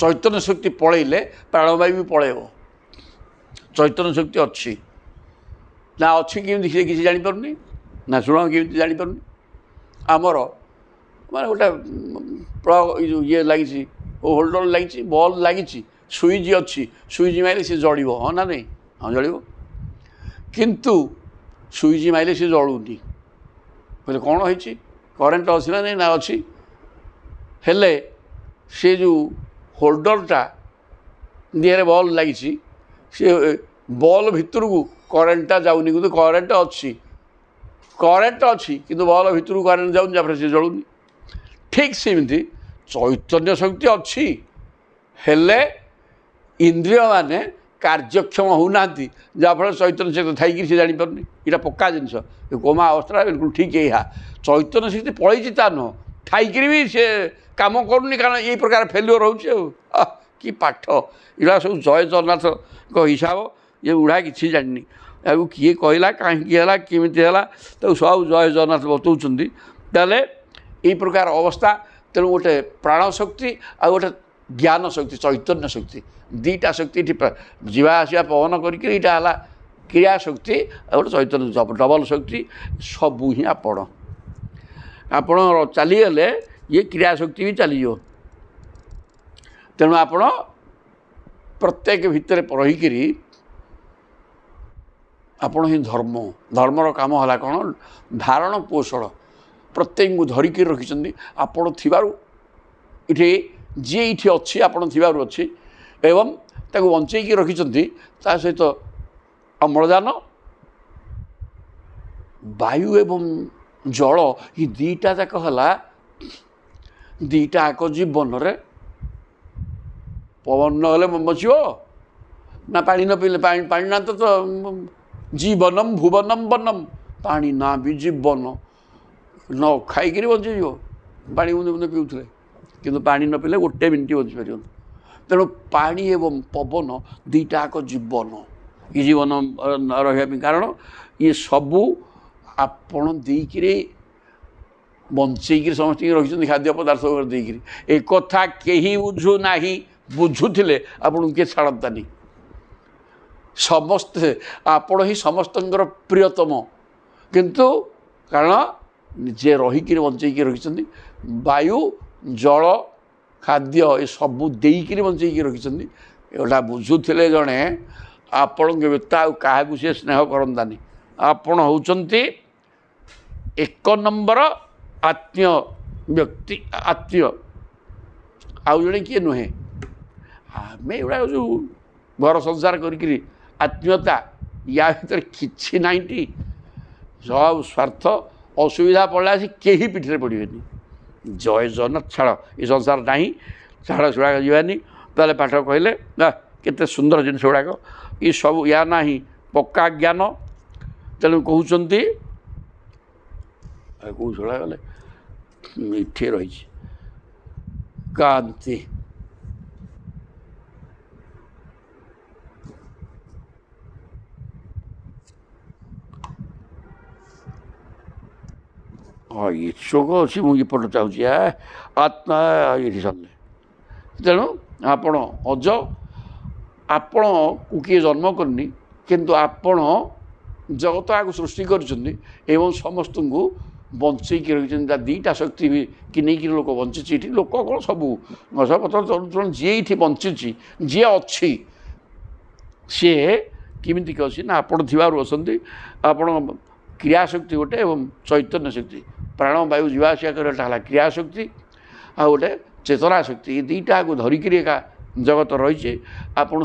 ଚୈତନ୍ୟ ଶକ୍ତି ପଳେଇଲେ ପ୍ରାଣବାୟୁ ବି ପଳେଇବ ଚୈତନ୍ୟ ଶକ୍ତି ଅଛି ନା ଅଛି କେମିତି ସେ କିଛି ଜାଣିପାରୁନି ନା ଶୁଣ କେମିତି ଜାଣିପାରୁନି ଆମର ମାନେ ଗୋଟେ ଇଏ ଲାଗିଛି ହୋଲ୍ଡର ଲାଗିଛି ବଲ୍ ଲାଗିଛି ସୁଇଚ୍ ଅଛି ସୁଇଚ୍ ମାରିଲେ ସେ ଜଳିବ ହଁ ନା ନାହିଁ ହଁ ଜଳିବ କିନ୍ତୁ ସୁଇଚ୍ ମାରିଲେ ସେ ଜଳୁନି କହିଲେ କ'ଣ ହେଇଛି କରେଣ୍ଟ ଅଛି ନା ନାହିଁ ନା ଅଛି ହେଲେ ସେ ଯେଉଁ ହୋଲ୍ଡରଟା ଦିହରେ ବଲ୍ ଲାଗିଛି ସେ ବଲ୍ ଭିତରକୁ କରେଣ୍ଟଟା ଯାଉନି କିନ୍ତୁ କରେଣ୍ଟ ଅଛି କିନ୍ତୁ ବଲ୍ ଭିତରକୁ କରେଣ୍ଟ ଯାଉନି ଯାହାଫଳରେ ସେ ଜଳୁନି ଠିକ୍ ସେମିତି ଚୈତନ୍ୟ ଶକ୍ତି ଅଛି ହେଲେ ଇନ୍ଦ୍ରିୟମାନେ କାର୍ଯ୍ୟକ୍ଷମ ହେଉନାହାନ୍ତି ଯାହାଫଳରେ ଚୈତନ୍ୟ ଶକ୍ତି ଥାଇକିରି ସେ ଜାଣିପାରୁନି ଏଇଟା ପକ୍କା ଜିନିଷ କୋମା ଅବସ୍ଥା ବିଲକୁଲ ଠିକ୍ ଏହା ଚୈତନ୍ୟ ଶକ୍ତି ପଳେଇଛି ତା ନୁହଁ ଥାଇକିରି ବି ସେ କାମ କରୁନି କାରଣ ଏଇ ପ୍ରକାର ଫେଲୁଅର୍ ହେଉଛି ଆଉ କି ପାଠ ଏଗୁଡ଼ା ସବୁ ଜୟ ଜଗନ୍ନାଥଙ୍କ ହିସାବ ଇଏ ବୁଢ଼ା କିଛି ଜାଣିନି ଆଉ କିଏ କହିଲା କାହିଁକି ହେଲା କେମିତି ହେଲା ତାକୁ ସବୁ ଜୟ ଜଗନ୍ନାଥ ବତଉଛନ୍ତି ତାହେଲେ ଏଇ ପ୍ରକାର ଅବସ୍ଥା ତେଣୁ ଗୋଟେ ପ୍ରାଣଶକ୍ତି ଆଉ ଗୋଟେ ଜ୍ଞାନ ଶକ୍ତି ଚୈତନ୍ୟ ଶକ୍ତି ଦୁଇଟା ଶକ୍ତି ଏଠି ଯିବା ଆସିବା ପବନ କରିକି ଏଇଟା ହେଲା କ୍ରିୟା ଶକ୍ତି ଆଉ ଗୋଟେ ଚୈତନ୍ୟ ଡବଲ ଶକ୍ତି ସବୁ ହିଁ ଆପଣ ଚାଲିଗଲେ ଇଏ କ୍ରିୟା ଶକ୍ତି ବି ଚାଲିଯିବ ତେଣୁ ଆପଣ ପ୍ରତ୍ୟେକ ଭିତରେ ରହିକିରି ଆପଣ ହିଁ ଧର୍ମର କାମ ହେଲା କ'ଣ ଧାରଣ ପୋଷଣ ପ୍ରତ୍ୟେକଙ୍କୁ ଧରିକି ରଖିଛନ୍ତି ଆପଣ ଥିବାରୁ ଏଠି ଯିଏ ଏଇଠି ଅଛି ଆପଣ ଥିବାରୁ ଅଛି ଏବଂ ତାକୁ ବଞ୍ଚେଇକି ରଖିଛନ୍ତି ତା ସହିତ ଅମ୍ଳଜାନ ବାୟୁ ଏବଂ ଜଳ ଏ ଦୁଇଟା ଯାକ ହେଲା ଦୁଇଟା ଯାକ ଜୀବନରେ ପବନ ନହେଲେ ବଞ୍ଚିବ ନା ପାଣି ନ ପିଇଲେ ପାଣି ନା ତ ଜୀବନମ୍ ଭୁବନମ୍ ବନମ୍ ପାଣି ନା ବି ଜୀବନ ନ ଖାଇକିରି ବଞ୍ଚିଯିବ ପାଣି ବୁନ୍ଦେ ବୁନ୍ଦେ ପିଉଥିଲେ କିନ୍ତୁ ପାଣି ନ ପିଇଲେ ଗୋଟେ ମିନିଟ୍ ବଞ୍ଚିପାରିବନି ତେଣୁ ପାଣି ଏବଂ ପବନ ଦୁଇଟା ଯାକ ଜୀବନ ଏ ଜୀବନ ରହିବା ପାଇଁ କାରଣ ଇଏ ସବୁ ଆପଣ ଦେଇକିରି ବଞ୍ଚେଇକିରି ସମସ୍ତଙ୍କୁ ରଖିଛନ୍ତି ଖାଦ୍ୟ ପଦାର୍ଥ ଦେଇକିରି ଏ କଥା କେହି ବୁଝୁନାହିଁ ବୁଝୁଥିଲେ ଆପଣଙ୍କୁ କିଏ ଛାଡ଼ନ୍ତାନି ସମସ୍ତେ ଆପଣ ହିଁ ସମସ୍ତଙ୍କର ପ୍ରିୟତମ କିନ୍ତୁ କାରଣ ନିଜେ ରହିକିରି ବଞ୍ଚେଇକି ରଖିଛନ୍ତି ବାୟୁ ଜଳ ଖାଦ୍ୟ ଏସବୁ ଦେଇକିରି ବଞ୍ଚେଇକି ରଖିଛନ୍ତି ଏଗୁଡ଼ା ବୁଝୁଥିଲେ ଜଣେ ଆପଣଙ୍କ ବ୍ୟତୀତ ଆଉ କାହାକୁ ସେ ସ୍ନେହ କରନ୍ତାନି ଆପଣ ହେଉଛନ୍ତି 1 ନମ୍ବର ଆତ୍ମୀୟ ଆଉ ଜଣେ କିଏ ନୁହେଁ ଆମେ ଏଗୁଡ଼ାକ ଯେଉଁ ଘର ସଂସାର କରିକିରି ଆତ୍ମୀୟତା ୟା ଭିତରେ କିଛି ନାହିଁଟି ସବୁ ସ୍ୱାର୍ଥ ଅସୁବିଧା ପଡ଼ିଲା ଆସି କେହି ପିଠିରେ ପଡ଼ିବେନି ଜୟ ଜଗନ୍ନାଥ ଛାଡ଼ ଏ ସଂସାର ନାହିଁ ଛାଡ଼ ସେଗୁଡ଼ାକ ଯିବାନି ତାହେଲେ ପାଠ କହିଲେ ନା କେତେ ସୁନ୍ଦର ଜିନିଷ ଗୁଡ଼ାକ ଏ ସବୁ ୟା ନାହିଁ ପକ୍କା ଜ୍ଞାନ ତେଣୁ କହୁଛନ୍ତି କେଉଁ ଶୁଣା ଗଲେ ଏଠି ରହିଛି କାନ୍ତି ଇଚ୍ଛୁକ ଅଛି ମୁଁ ଏପଟ ଚାହୁଁଛି ଆତ୍ମା ଏଠି ସରିଲେ ତେଣୁ ଆପଣ ଆପଣଙ୍କୁ କିଏ ଜନ୍ମ କରିନି କିନ୍ତୁ ଆପଣ ଜଗତ ଆକୁ ସୃଷ୍ଟି କରିଛନ୍ତି ଏବଂ ସମସ୍ତଙ୍କୁ ବଞ୍ଚେଇକି ରଖିଛନ୍ତି ତା ଦୁଇଟା ଶକ୍ତି ବି କି ନେଇକିରି ଲୋକ ବଞ୍ଚିଛି ଏଠି ଲୋକ କ'ଣ ସବୁ ଗଛପତ୍ର ଚଳୁଚଳ ଯିଏ ଏଇଠି ବଞ୍ଚିଛି ଯିଏ ଅଛି ସିଏ କେମିତିକି ଅଛି ନା ଆପଣ ଥିବାରୁ ଅଛନ୍ତି ଆପଣ କ୍ରିୟାଶକ୍ତି ଗୋଟେ ଏବଂ ଚୈତନ୍ୟ ଶକ୍ତି ପ୍ରାଣବାୟୁ ଯିବା ଆସିବା କରିବାଟା ହେଲା କ୍ରିୟାଶକ୍ତି ଆଉ ଗୋଟେ ଚେତନା ଶକ୍ତି ଏ ଦୁଇଟାକୁ ଧରିକିରି ଏକା ଜଗତ ରହିଛି ଆପଣ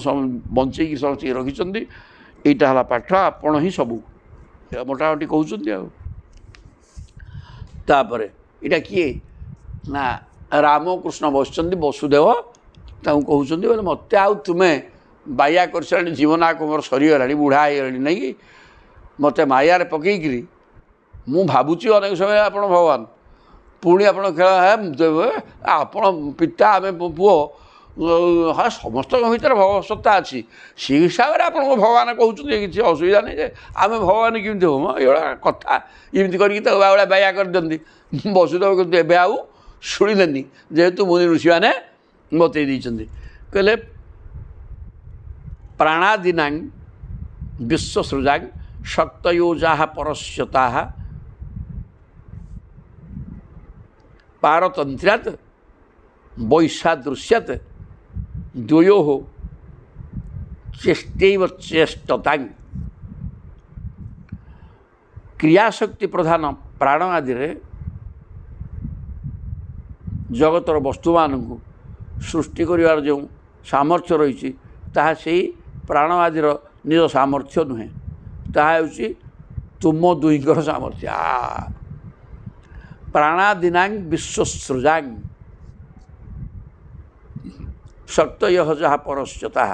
ବଞ୍ଚେଇକି ସମସ୍ତଙ୍କୁ ରଖିଛନ୍ତି ଏଇଟା ହେଲା ପାଠ ଆପଣ ହିଁ ସବୁ ମୋଟାମୋଟି କହୁଛନ୍ତି ଆଉ ତାପରେ ଏଇଟା କିଏ ନା ରାମକୃଷ୍ଣ ବସିଛନ୍ତି, ବସୁଦେବ ତାଙ୍କୁ କହୁଛନ୍ତି ବୋଲେ ମୋତେ ଆଉ ତୁମେ ବାୟା କରିସାରିଲାଣି, ଜୀବନ ଆଗ ମୋର ସରିଗଲାଣି, ବୁଢ଼ା ହେଇଗଲାଣି ନାଇଁ କି, ମୋତେ ମାୟାରେ ପକେଇକିରି ମୁଁ ଭାବୁଛି ଅନେକ ସମୟ ଆପଣ ଭଗବାନ, ପୁଣି ଆପଣ ଖେଳ ଆପଣ ପିତା ଆମେ ପୁଅ, ହଁ ସମସ୍ତଙ୍କ ଭିତରେ ସତ୍ତା ଅଛି, ସେ ହିସାବରେ ଆପଣଙ୍କୁ ଭଗବାନ କହୁଛନ୍ତି, କିଛି ଅସୁବିଧା ନାହିଁ ଯେ ଆମେ ଭଗବାନ କେମିତି ହବ ଏଇଭଳିଆ କଥା ଏମିତି କରିକି ତାକୁ ବାଉଳା ବାୟା କରିଦିଅନ୍ତି। ବସୁଦେବ କିନ୍ତୁ ଏବେ ଆଉ ଶୁଣିଲେନି, ଯେହେତୁ ମୁନି ଋଷିମାନେ ବତେଇ ଦେଇଛନ୍ତି। କହିଲେ ପ୍ରାଣାଦିନାଂ ବିଶ୍ୱସୃଜାଂ ଶକ୍ତୟୋଜାଃ ପରସ୍ୟତାଃ ପାରତନ୍ତ୍ର୍ୟାତ୍ ବୈସାଦୃଶ୍ୟାତ୍ ଦ୍ୱୟୋଃ ଚେଷ୍ଟୈବ ଚେଷ୍ଟତାଂ। କ୍ରିୟାଶକ୍ତି ପ୍ରଧାନ ପ୍ରାଣ ଆଦିରେ ଜଗତର ବସ୍ତୁମାନଙ୍କୁ ସୃଷ୍ଟି କରିବାର ଯେଉଁ ସାମର୍ଥ୍ୟ ରହିଛି ତାହା ସେହି ପ୍ରାଣ ଆଦିର ନିଜ ସାମର୍ଥ୍ୟ ନୁହେଁ, ତାହା ହେଉଛି ତୁମ ଦୁହିଁଙ୍କର ସାମର୍ଥ୍ୟ। ପ୍ରାଣାଦିନାଂ ବିଶ୍ୱସୃଜାଂ ଶକ୍ତୟଃ ଯାହା ପରସ୍ୟତାଃ।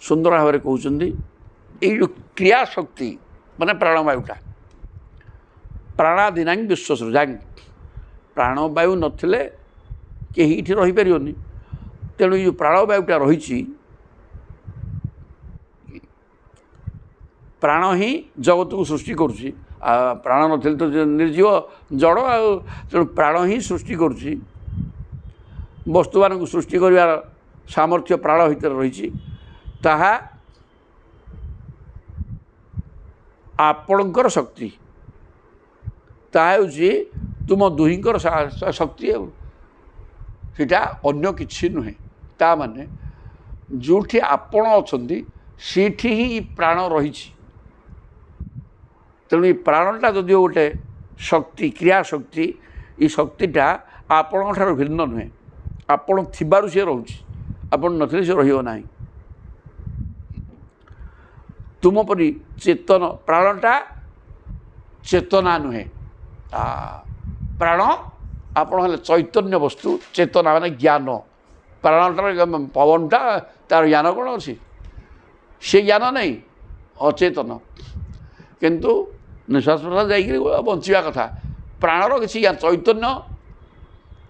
ସୁନ୍ଦର ଭାବରେ କହୁଛନ୍ତି ଏଇ ଯେଉଁ କ୍ରିୟାଶକ୍ତି ମାନେ ପ୍ରାଣବାୟୁଟା, ପ୍ରାଣାଦିନାଂ ବିଶ୍ୱସୃଜାଂ, ପ୍ରାଣବାୟୁ ନଥିଲେ କେହି ଏଠି ରହିପାରିବନି। ତେଣୁ ଏଇ ଯେଉଁ ପ୍ରାଣବାୟୁଟା ରହିଛି, ପ୍ରାଣ ହିଁ ଜଗତକୁ ସୃଷ୍ଟି କରୁଛି। ପ୍ରାଣ ନଥିଲେ ତ ନିର୍ଜୀବ ଜଡ଼, ଆଉ ତେଣୁ ପ୍ରାଣ ହିଁ ସୃଷ୍ଟି କରୁଛି। ବସ୍ତୁମାନଙ୍କୁ ସୃଷ୍ଟି କରିବାର ସାମର୍ଥ୍ୟ ପ୍ରାଣ ଭିତରେ ରହିଛି। ତାହା ଆପଣଙ୍କର ଶକ୍ତି, ତାହା ହେଉଛି ତୁମ ଦୁହିଁଙ୍କର ଶକ୍ତି, ଆଉ ସେଇଟା ଅନ୍ୟ କିଛି ନୁହେଁ। ତା ମାନେ ଯେଉଁଠି ଆପଣ ଅଛନ୍ତି ସେଇଠି ହିଁ ପ୍ରାଣ ରହିଛି। ତେଣୁ ଏ ପ୍ରାଣଟା ଯଦିଓ ଗୋଟେ ଶକ୍ତି, କ୍ରିୟା ଶକ୍ତି, ଏ ଶକ୍ତିଟା ଆପଣଙ୍କ ଠାରୁ ଭିନ୍ନ ନୁହେଁ। ଆପଣ ଥିବାରୁ ସେ ରହୁଛି, ଆପଣ ନଥିଲେ ସେ ରହିବ ନାହିଁ। ତୁମ ପରି ଚେତନ, ପ୍ରାଣଟା ଚେତନା ନୁହେଁ। ପ୍ରାଣ ଆପଣ ହେଲେ ଚୈତନ୍ୟ ବସ୍ତୁ, ଚେତନା ମାନେ ଜ୍ଞାନ। ପ୍ରାଣଟାର ପବନଟା ତାର ଜ୍ଞାନ କ'ଣ ଅଛି? ସେ ଜ୍ଞାନ ନାହିଁ, ଅଚେତନ। କିନ୍ତୁ ନିଶ୍ୱାସ ପ୍ରଶ୍ୱାସ ଯାଇକରି ବଞ୍ଚିବା କଥା। ପ୍ରାଣର କିଛି ଚୈତନ୍ୟ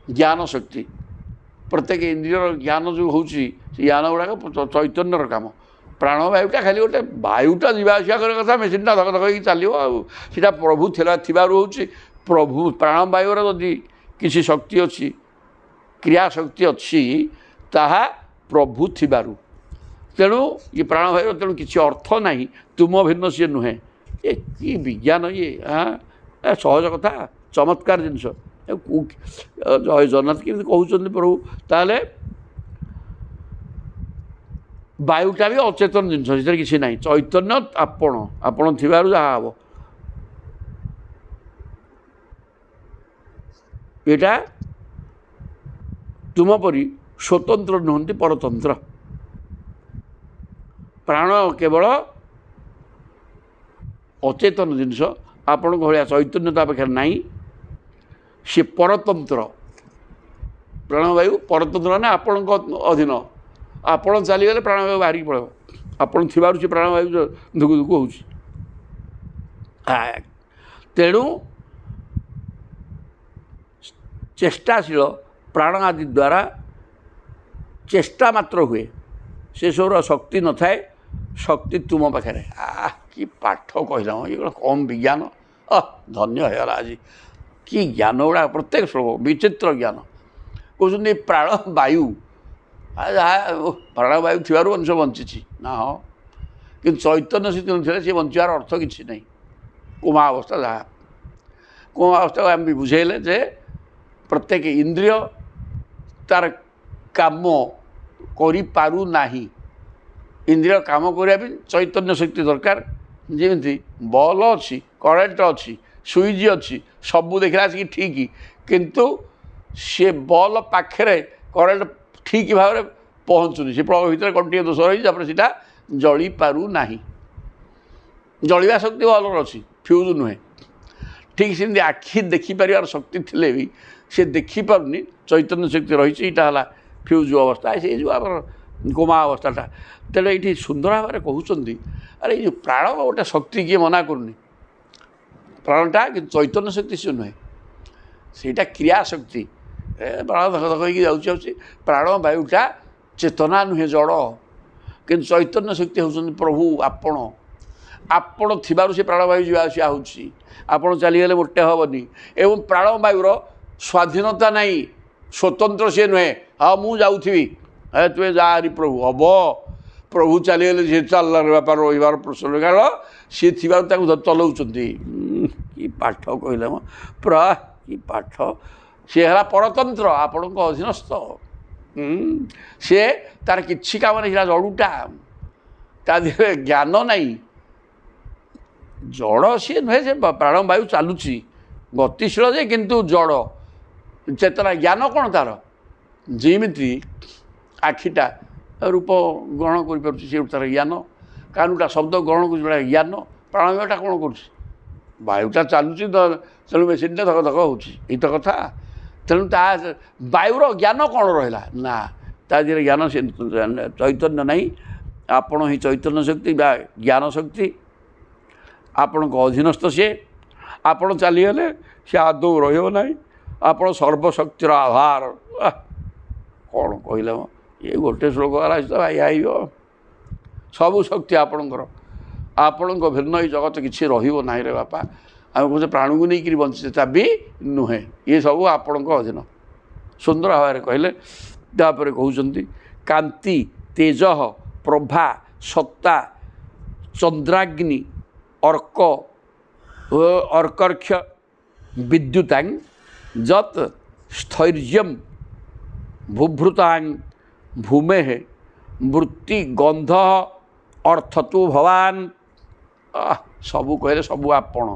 ଜ୍ଞାନ ଶକ୍ତି, ପ୍ରତ୍ୟେକ ଇନ୍ଦ୍ରିୟର ଜ୍ଞାନ ଯେଉଁ ହେଉଛି ସେ ଜ୍ଞାନ ଗୁଡ଼ାକ ଚୈତନ୍ୟର କାମ। ପ୍ରାଣବାୟୁଟା ଖାଲି ଗୋଟେ ବାୟୁଟା ଯିବା ଆସିବା କରିବା କଥା, ମେସିନ୍ଟା ଧକ ଧକ ହେଇକି ଚାଲିବ, ଆଉ ସେଇଟା ପ୍ରଭୁ ଥିବାରୁ ହେଉଛି। ପ୍ରଭୁ ପ୍ରାଣବାୟୁର ଯଦି କିଛି ଶକ୍ତି ଅଛି, କ୍ରିୟା ଶକ୍ତି ଅଛି, ତାହା ପ୍ରଭୁ ଥିବାରୁ। ତେଣୁ ଏ ପ୍ରାଣବାୟୁର ତେଣୁ କିଛି ଅର୍ଥ ନାହିଁ, ତୁମ ଭିନ୍ନ ସିଏ ନୁହେଁ। ଏ କି ବିଜ୍ଞାନ ଇଏ! ସହଜ କଥା, ଚମତ୍କାର ଜିନିଷ। ଜୟ ଜଗନ୍ନାଥ କେମିତି କହୁଛନ୍ତି ପ୍ରଭୁ? ତାହେଲେ ବାୟୁଟା ବି ଅଚେତନ ଜିନିଷ, ସେଥିରେ କିଛି ନାହିଁ। ଚୈତନ୍ୟ ଆପଣ ଥିବାରୁ ଯାହା ହେବ। ଏଇଟା ତୁମ ପରି ସ୍ୱତନ୍ତ୍ର ନୁହନ୍ତି, ପରତନ୍ତ୍ର। ପ୍ରାଣ କେବଳ ଅଚେତନ ଜିନିଷ, ଆପଣଙ୍କ ଭଳିଆ ଚୈତନ୍ୟ ତା ପାଖରେ ନାହିଁ। ସେ ପରତନ୍ତ୍ର। ପ୍ରାଣବାୟୁ ପରତନ୍ତ୍ର ମାନେ ଆପଣଙ୍କ ଅଧୀନ। ଆପଣ ଚାଲିଗଲେ ପ୍ରାଣବାୟୁ ବାହାରିକି ପଳେଇବ। ଆପଣ ଥିବାରୁ ସେ ପ୍ରାଣବାୟୁ ଧୁକୁ ଧୁକୁ ହେଉଛି। ତେଣୁ ଚେଷ୍ଟାଶୀଳ ପ୍ରାଣ ଆଦି ଦ୍ୱାରା ଚେଷ୍ଟା ମାତ୍ର ହୁଏ, ସେସବୁର ଶକ୍ତି ନଥାଏ। ଶକ୍ତି ତୁମ ପାଖରେ। କି ପାଠ କହିଲା ମ, ଇଏ କମ୍ ବିଜ୍ଞାନ। ଧନ୍ୟ ହେଇଗଲା ଆଜି। କି ଜ୍ଞାନ ଗୁଡ଼ା, ପ୍ରତ୍ୟେକ ଶ୍ଲୋକ ବିଚିତ୍ର ଜ୍ଞାନ। କହୁଛନ୍ତି ପ୍ରାଣବାୟୁ, ପ୍ରାଣବାୟୁ ଥିବାରୁ ମଣିଷ ବଞ୍ଚିଛି ନା? ହଁ, କିନ୍ତୁ ଚୈତନ୍ୟ ସ୍ଥିତି ନଥିଲେ ସେ ବଞ୍ଚିବାର ଅର୍ଥ କିଛି ନାହିଁ। କୋମା ଅବସ୍ଥା ଯାହା, କୋମା ଅବସ୍ଥାକୁ ଆମେ ବୁଝେଇଲେ ଯେ ପ୍ରତ୍ୟେକ ଇନ୍ଦ୍ରିୟ ତାର କାମ କରିପାରୁନାହିଁ। ଇନ୍ଦ୍ରିୟ କାମ କରିବା ପାଇଁ ଚୈତନ୍ୟ ଶକ୍ତି ଦରକାର। ଯେମିତି ବଲ୍ ଅଛି, କରେଣ୍ଟ ଅଛି, ସୁଇଚ୍ ଅଛି, ସବୁ ଦେଖିଲା ଆସିକି ଠିକ୍, କିନ୍ତୁ ସେ ବଲ୍ ପାଖରେ କରେଣ୍ଟ ଠିକ୍ ଭାବରେ ପହଞ୍ଚୁନି। ସେ ପ୍ଲଗ୍ ଭିତରେ କ'ଣ ଟିକେ ଦୋଷ ରହିଛି, ତାପରେ ସେଇଟା ଜଳିପାରୁନାହିଁ। ଜଳିବା ଶକ୍ତି ବଲ୍ର ଅଛି, ଫ୍ୟୁଜ୍ ନୁହେଁ। ठीक सेमती आखि देखिपार शक्ति थे भी से देखिपारे चैतन्य शक्ति रही है फ्यूज अवस्था से जो आम कोमा अवस्थाटा तेणु ये सुंदर भाव में कहते अरे ये प्राण गोटे शक्ति किए मना करनी प्राणटा कि चैतन्य शक्ति से नुहे सेटा क्रिया शक्ति प्राण धक धक हो प्राण वायुटा चेतना नुहे जड़ कि चैतन्य शक्ति होती प्रभु आपण आपण थिबारु से प्राणवायु जावासिया होपण चलीगले मोटे हेनी एवं प्राणवायुर स्वाधीनता नहीं स्वतंत्र सी नुहे हाँ मुझी तुम जारी प्रभु हम प्रभु चलीगले सी चल बेपार रही प्रश्न कारण सी थी चलाऊँ कि पाठ कहले प्रा कि पाठ सी है परतंत्र आपण अधीनस्थ सी तार किसी काम नहीं जड़ूटा तादे ज्ञान नहीं जड़ सी नुहे से प्राणवायु चलुची गतिशील जे किंतु जड़ चेतना ज्ञान कौन तार जमी आखिटा रूप ग्रहण कर तार ज्ञान कानुटा शब्द ग्रहण कर ज्ञान प्राणवायुटा कौन कर वायुटा चलुची तेणु मेसीनटा धक धक होई तो कथा तेणु ता वायुर ज्ञान कौन रहा ना तादे ज्ञान से चैतन्य नहीं आपण ही चैतन्य शक्ति बा ज्ञान शक्ति आपण को अधीनस्थ सी आपण चलीगले सी आदौ रहा आपण सर्वशक्तिर आधार कौन कहले ये गोटे श्लोक वाला तो भाई आई सबू शक्ति आपणकर आपण भिन्न जगत किसी रहा रे बापा आम कहे प्राण को नहीं बंचे ता भी नुहे ये सब आपण अधीन सुंदर भाव में कहले तापर कहते कांति तेज प्रभा सत्ता चंद्राग्नि अर्क अर्कर्क्ष विद्युतांग जत स्थैर्यम भूभृतांग भूमे वृत्ति गंध अर्थ तो भवान सबू कहले सबू आपण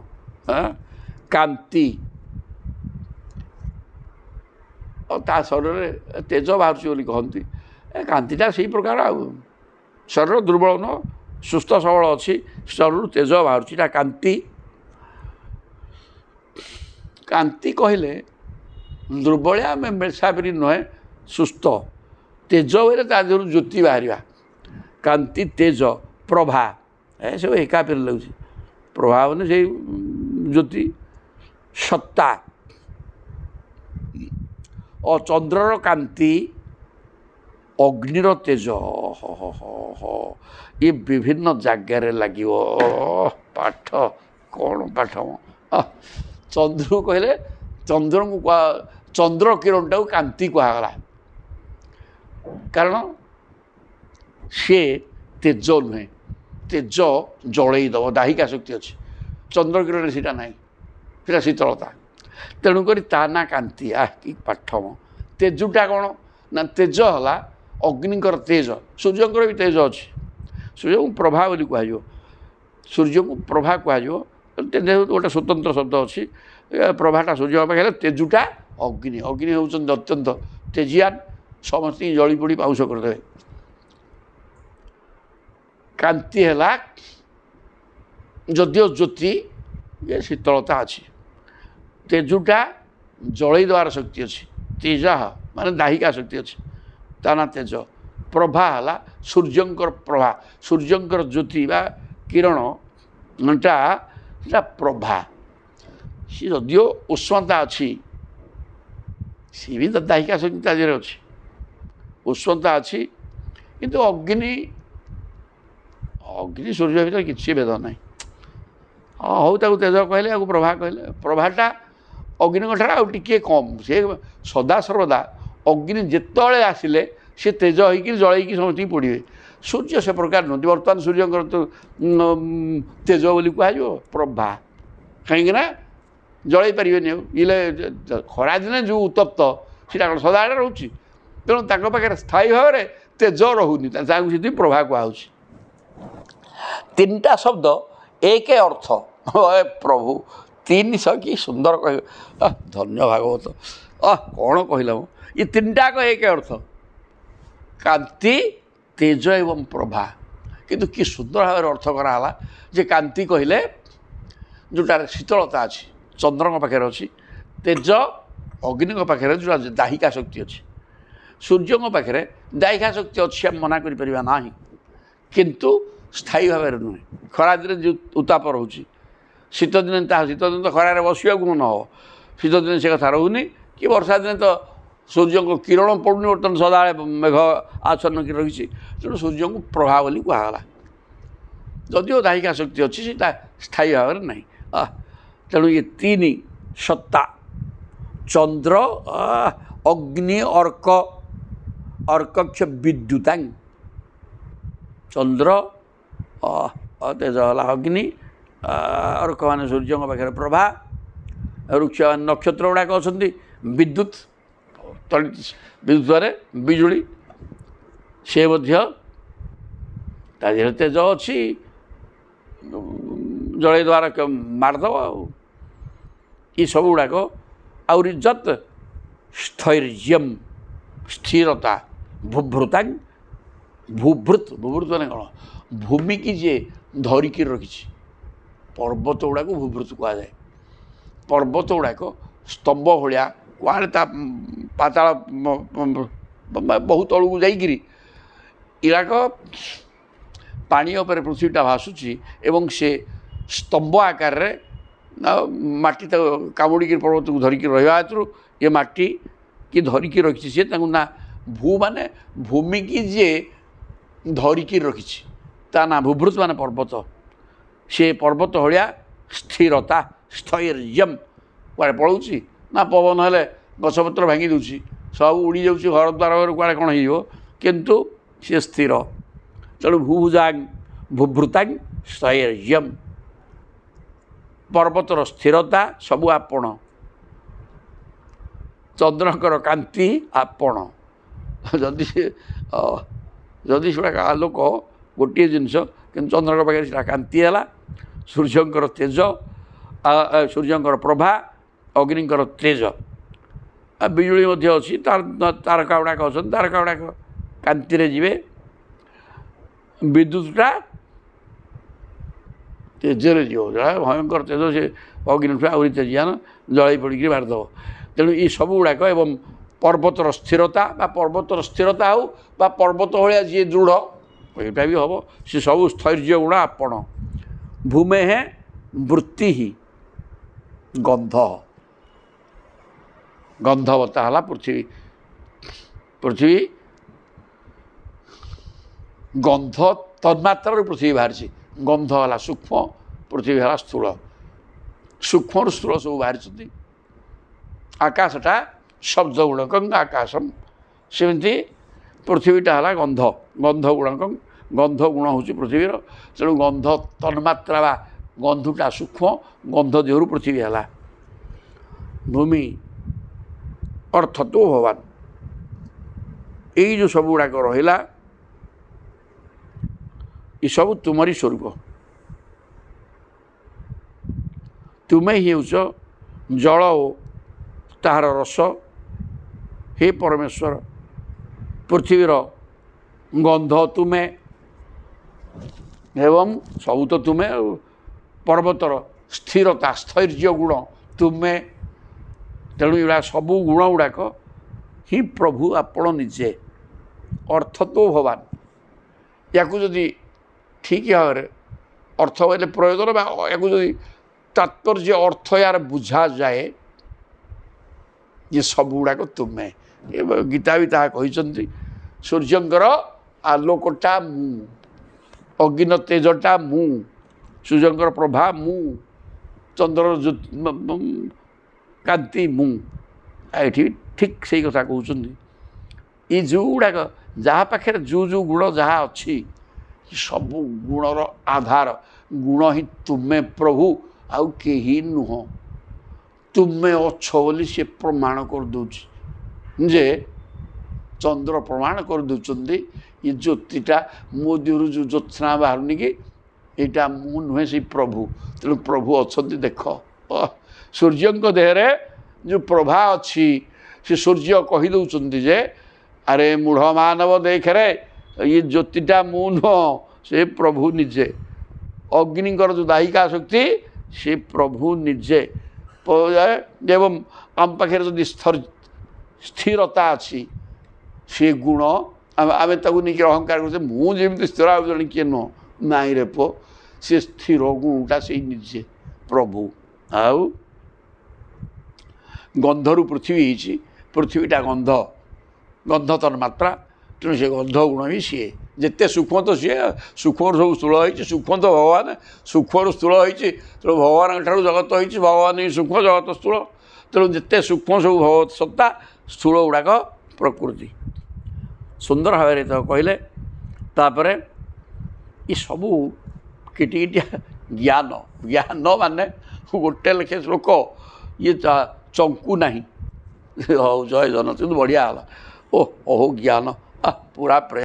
कांति ता शरीर तेज बाहर कहती कांतिटा से प्रकार आ शरीर दुर्बल न सुस्थ सबल अच्छी शरीर तेज बाहर कांति कांति कहले दुर्बलिया मेसापरी नुहे सुस्थ तेज बेले तादेह ज्योति बाहर कांति तेज प्रभा ए सब एकापरि लगे प्रभा मैंने से ज्योति सत्ता और चंद्रर कांति अग्निर तेज ये विभिन्न जगार लगे पाठ कौन पाठ चंद्र कहले चंद्र को चंद्र किरणटा को कांति कहगला कारण सी तेज नुहे तेज जलईदेव दाहिका शक्ति अच्छी चंद्र किरण से ना सीटा शीतलता तेणुक ता ना कांति कि पाठम तेजुटा कौन ना तेज है अग्निकर तेज सूर्यंकर भी तेज अच्छी सूर्य को प्रभा बोली कह सूर्य को प्रभा कह गोटे स्वतंत्र शब्द अच्छी प्रभाटा सूर्य पाखे तेजुटा अग्नि अग्नि होती अत्यंत तेजियान समस्त जली पड़ी पाउस करदे कांति है जदिओ ज्योति ये शीतलता अच्छी तेजुटा जलई देवार शक्ति अच्छी तेज माने दाहिका शक्ति अच्छी ता ना तेज प्रभा है सूर्यंकर प्रभा सूर्यंकर ज्योति बा किरणटा प्रभा सी जदिओ उष्णता अच्छी सी भी दाहिका शक्ति तादेह अच्छी उष्णता अच्छी किंतु अग्नि अग्नि सूर्य भर किसी भेद ना हाँ हूँ तेज कहले आपको प्रभा कहले प्रभाटा अग्नि ठार आउ टे कम से सदा सर्वदा अग्नि जिते आसिले सी तेज होकर जलैकी समस्त पड़े सूर्य से प्रकार नुहति बर्तमान सूर्य तो तेज बोली कह प्रभा कहीं जलई पारे इले खरा दिन जो उत्तप्त सीटा सदा रोचे तेणु पाखे स्थायी भाव में तेज रोनी से प्रभा कह तीन टा शब्द एक अर्थ प्रभु तीन कि सुंदर कह धन्य भागवत कौन कहला ये तीन टाक एक अर्थ कांति तेज एवं प्रभा किंतु कि सुंदर भाव अर्थ कराला जे कांति कहले जोटार शीतलता अच्छी ଚନ୍ଦ୍ରଙ୍କ ପାଖରେ ଅଛି, ତେଜ ଅଗ୍ନିଙ୍କ ପାଖରେ ଯେଉଁଟା ଦାହିକା ଶକ୍ତି ଅଛି। ସୂର୍ଯ୍ୟଙ୍କ ପାଖରେ ଦାହିକା ଶକ୍ତି ଅଛି, ଆମେ ମନା କରିପାରିବା ନାହିଁ, କିନ୍ତୁ ସ୍ଥାୟୀ ଭାବରେ ନୁହେଁ। ଖରାଦିନେ ଯେଉଁ ଉତ୍ତାପ ରହୁଛି, ଶୀତଦିନେ ଶୀତଦିନେ ତ ଖରାରେ ବସିବାକୁ ମନ ହେବ, ଶୀତଦିନେ ସେ କଥା ରହୁନି, କି ବର୍ଷା ଦିନେ ତ ସୂର୍ଯ୍ୟଙ୍କ କିରଣ ପଡ଼ୁନି, ବର୍ତ୍ତମାନ ସଦାବେଳେ ମେଘ ଆଚ୍ଛନ୍ନ କରି ରହିଛି, ତେଣୁ ସୂର୍ଯ୍ୟଙ୍କୁ ପ୍ରଭା ବୋଲି କୁହାଗଲା। ଯଦିଓ ଦାହିକା ଶକ୍ତି ଅଛି, ସେଟା ସ୍ଥାୟୀ ଭାବରେ ନାହିଁ। ତେଣୁ ଏ ତିନି ସତ୍ତା, ଚନ୍ଦ୍ର, ଅଗ୍ନି, ଅର୍କ, ଅର୍କକ୍ଷ ବିଦ୍ୟୁତାଂ, ଚନ୍ଦ୍ର ତେଜ ହେଲା ଅଗ୍ନି, ଅର୍କ ମାନେ ସୂର୍ଯ୍ୟଙ୍କ ପାଖରେ ପ୍ରଭା, ରୁକ୍ଷ ମାନେ ନକ୍ଷତ୍ର ଗୁଡ଼ାକ ଅଛନ୍ତି, ବିଦ୍ୟୁତ୍ ବିଦ୍ୟୁତରେ ବିଜୁଳି, ସେ ମଧ୍ୟ ତା ଦେହରେ ତେଜ ଅଛି, ଜଳେଇ ଦ୍ୱାରା ମାରିଦେବ। ଆଉ ଏସବୁ ଗୁଡ଼ାକ ଆହୁରି ଯତ୍ ସ୍ଥୈର୍ଯ୍ୟମ୍, ସ୍ଥିରତା, ଭୂଭୃତାଂ, ଭୂଭୃତ ମାନେ କ'ଣ? ଭୂମିକି ଯିଏ ଧରିକି ରଖିଛି, ପର୍ବତ ଗୁଡ଼ାକୁ ଭୂଭୃତ କୁହାଯାଏ। ପର୍ବତ ଗୁଡ଼ାକ ସ୍ତମ୍ଭ ଭଳିଆ କୁଆଡ଼େ ତା ପାତାଳ ବହୁତ ତଳକୁ ଯାଇକିରି ଏଗୁଡ଼ାକ ପାଣି ଉପରେ ପୃଥିବୀଟା ଭାସୁଛି, ଏବଂ ସେ ସ୍ତମ୍ଭ ଆକାରରେ ମାଟି ତାକୁ କାମୁଡ଼ିକି ପର୍ବତକୁ ଧରିକି ରହିବା ହେତୁରୁ ଏ ମାଟି କି ଧରିକି ରଖିଛି, ସିଏ ତାଙ୍କୁ ନା ଭୂ ମାନେ ଭୂମିକି ଯିଏ ଧରିକି ରଖିଛି, ତା ନା ଭୂଭୃତ ମାନେ ପର୍ବତ। ସେ ପର୍ବତ ଭଳିଆ ସ୍ଥିରତା, ସ୍ଥୈର୍ଯ୍ୟମ୍, କୁଆଡ଼େ ପଳାଉଛି ନା ପବନ ହେଲେ ଗଛପତ୍ର ଭାଙ୍ଗି ଦେଉଛି, ସବୁ ଉଡ଼ି ଯାଉଛି, ଘର ଦ୍ୱାର କୁଆଡ଼େ କ'ଣ ହେଇଯିବ, କିନ୍ତୁ ସେ ସ୍ଥିର। ତେଣୁ ଭୂଭୁଜାଂ ଭୂଭୃତାଂ ସ୍ଥୈର୍ଯ୍ୟମ୍, ପର୍ବତର ସ୍ଥିରତା ସବୁ ଆପଣ, ଚନ୍ଦ୍ରଙ୍କର କାନ୍ତି ଆପଣ। ଯଦି ସେଟା ଆଲୋକ ଗୋଟିଏ ଜିନିଷ, କିନ୍ତୁ ଚନ୍ଦ୍ରଙ୍କ ପାଖରେ ସେଟା କାନ୍ତି ହେଲା, ସୂର୍ଯ୍ୟଙ୍କର ତେଜ, ସୂର୍ଯ୍ୟଙ୍କର ପ୍ରଭା, ଅଗ୍ନିଙ୍କର ତେଜ, ବିଜୁଳି ମଧ୍ୟ ଅଛି, ତାରକା ଗୁଡ଼ାକ ଅଛନ୍ତି, ତାରକା ଗୁଡ଼ାକ କାନ୍ତିରେ ଯିବେ, ବିଦ୍ୟୁତଟା ତେଜରେ ଯିବ, ଯାହା ଭୟଙ୍କର ତେଜ, ସେ ଅଗ୍ନିଠୁ ଆହୁରି ତେଜିଆନ, ଜଳେଇ ପଡ଼ିକିରି ମାରିଦେବ। ତେଣୁ ଏ ସବୁ ଗୁଡ଼ାକ, ଏବଂ ପର୍ବତର ସ୍ଥିରତା ବା ପର୍ବତର ସ୍ଥିରତା ହେଉ ବା ପର୍ବତ ଭଳିଆ ଯିଏ ଦୃଢ଼, ଏଇଟା ବି ହେବ, ସେ ସବୁ ସ୍ଥୈର୍ଯ୍ୟ ଗୁଣ ଆପଣ। ଭୂମେଃ ବୃତ୍ତି ଗନ୍ଧ, ଗନ୍ଧବତା ହେଲା ପୃଥିବୀ, ପୃଥିବୀ ଗନ୍ଧ ତନ୍ମାତ୍ରାରୁ ପୃଥିବୀ ବାହାରିଛି। ଗନ୍ଧ ହେଲା ସୂକ୍ଷ୍ମ, ପୃଥିବୀ ହେଲା ସ୍ଥୂଳ, ସୂକ୍ଷ୍ମରୁ ସ୍ଥୂଳ ସବୁ ବାହାରିଛନ୍ତି। ଆକାଶଟା ଶବ୍ଦ ଗୁଣକ ଆକାଶମ୍, ସେମିତି ପୃଥିବୀଟା ହେଲା ଗନ୍ଧ, ଗନ୍ଧ ଗୁଣକ, ଗନ୍ଧ ଗୁଣ ହେଉଛି ପୃଥିବୀର। ତେଣୁ ଗନ୍ଧ ତନ୍ମାତ୍ରା ବା ଗନ୍ଧଟା ସୂକ୍ଷ୍ମ, ଗନ୍ଧ ଦେହରୁ ପୃଥିବୀ ହେଲା। ଭୂମି ଅର୍ଥ ତ ଭଗବାନ, ଏଇ ଯେଉଁ ସବୁ ଗୁଡ଼ାକ ରହିଲା, ଏସବୁ ତୁମରି ସ୍ୱରୂପ। ତୁମେ ହିଁ ହେଉଛ ଜଳ ଓ ତାହାର ରସ, ହେ ପରମେଶ୍ୱର। ପୃଥିବୀର ଗନ୍ଧ ତୁମେ, ଏବଂ ସବୁ ତ ତୁମେ, ଆଉ ପର୍ବତର ସ୍ଥିରତା, ସ୍ଥୈର୍ଯ୍ୟ ଗୁଣ ତୁମେ। ତେଣୁ ଏଗୁଡ଼ା ସବୁ ଗୁଣ ଗୁଡ଼ାକ ହିଁ ପ୍ରଭୁ ଆପଣ ନିଜେ। ଅର୍ଥ ତ ଭଗବାନ, ୟାକୁ ଯଦି ଠିକ୍ ଭାବରେ ଅର୍ଥ ବୋଇଲେ ପ୍ରୟୋଜନ, ବା ୟାକୁ ଯଦି ତାତ୍ପର୍ଯ୍ୟ ଅର୍ଥ ୟାର ବୁଝାଯାଏ, ଯେ ସବୁ ଗୁଡ଼ାକ ତୁମେ। ଗୀତା ବି ତାହା କହିଛନ୍ତି, ସୂର୍ଯ୍ୟଙ୍କର ଆଲୋକଟା ମୁଁ, ଅଗ୍ନିର ତେଜଟା ମୁଁ, ସୂର୍ଯ୍ୟଙ୍କର ପ୍ରଭା ମୁଁ, ଚନ୍ଦ୍ରର କାନ୍ତି ମୁଁ। ଏଠି ଠିକ୍ ସେଇ କଥା କହୁଛନ୍ତି। ଏ ଯେଉଁ ଗୁଡ଼ାକ ଯାହା ପାଖରେ ଯେଉଁ ଗୁଣ ଯାହା ଅଛି, ସବୁ ଗୁଣର ଆଧାର, ଗୁଣ ହିଁ ତୁମେ ପ୍ରଭୁ, ଆଉ କେହି ନୁହଁ। ତୁମେ ଅଛ ବୋଲି ସେ ପ୍ରମାଣ କରିଦେଉଛି, ଯେ ଚନ୍ଦ୍ର ପ୍ରମାଣ କରିଦେଉଛନ୍ତି ଏ ଜ୍ୟୋତିଟା ମୋ ଦେହରୁ ଯେଉଁ ଜ୍ୟୋତ୍ସ୍ନା ବାହାରୁନି କି, ଏଇଟା ମୁଁ ନୁହେଁ, ସେଇ ପ୍ରଭୁ। ତେଣୁ ପ୍ରଭୁ ଅଛନ୍ତି। ଦେଖ, ସୂର୍ଯ୍ୟଙ୍କ ଦେହରେ ଯେଉଁ ପ୍ରଭା ଅଛି, ସେ ସୂର୍ଯ୍ୟ କହିଦେଉଛନ୍ତି ଯେ ଆରେ ମୂଢ଼ ମାନବ ଦେଖରେ, ଏ ଜ୍ୟୋତିଟା ମୁଁ ନୁହଁ, ସେ ପ୍ରଭୁ ନିଜେ। ଅଗ୍ନିଙ୍କର ଯେଉଁ ଦାହିକା ଶକ୍ତି, ସେ ପ୍ରଭୁ ନିଜେ। ପଯାଏ ଏବଂ ଆମ ପାଖରେ ଯଦି ସ୍ଥିରତା ଅଛି ସେ ଗୁଣ ଆମେ ତାକୁ ନେଇକି ଅହଙ୍କାର କରୁଛେ ମୁଁ ଯେମିତି ସ୍ଥିର ଆଉ ଜଣେ କିଏ ନୁହଁ ନାଇଁରେ ପୁଅ ସେ ସ୍ଥିର ଗୁଣଟା ସେଇ ନିଜେ ପ୍ରଭୁ। ଆଉ ଗନ୍ଧରୁ ପୃଥିବୀ ହେଇଛି, ପୃଥିବୀଟା ଗନ୍ଧ ତନ୍ମାତ୍ରା, ତେଣୁ ସେ ଗନ୍ଧ ଗୁଣ ବି ସିଏ ଯେତେ ସୂକ୍ଷ୍ମ ତ ସିଏ ସୂକ୍ଷ୍ମରୁ ସବୁ ସ୍ଥୂଳ ହେଇଛି, ସୂକ୍ଷ୍ମ ତ ଭଗବାନ, ସୂକ୍ଷ୍ମରୁ ସ୍ଥୂଳ ହେଇଛି, ତେଣୁ ଭଗବାନଙ୍କ ଠାରୁ ଜଗତ ହେଇଛି, ଭଗବାନ ହିଁ ସୂକ୍ଷ୍ମ ଜଗତ ସ୍ଥୂଳ, ତେଣୁ ଯେତେ ସୂକ୍ଷ୍ମ ସବୁ ଭଗବତ ସତ୍ତା, ସ୍ଥୂଳ ଗୁଡ଼ାକ ପ୍ରକୃତି। ସୁନ୍ଦର ଭାବରେ ତ କହିଲେ। ତାପରେ ଏସବୁ କିଟିକିଟିଆ ଜ୍ଞାନ ମାନେ ଗୋଟେ ଲେଖେ ଶ୍ଲୋକ ଇଏ ଚଙ୍କୁ ନାହିଁ। ହଉ ଜୟ ଜଗନ୍ନାଥ, କିନ୍ତୁ ବଢ଼ିଆ ହେଲା। ଓହୋ ଜ୍ଞାନ ପୁରା ପ୍ରେମ।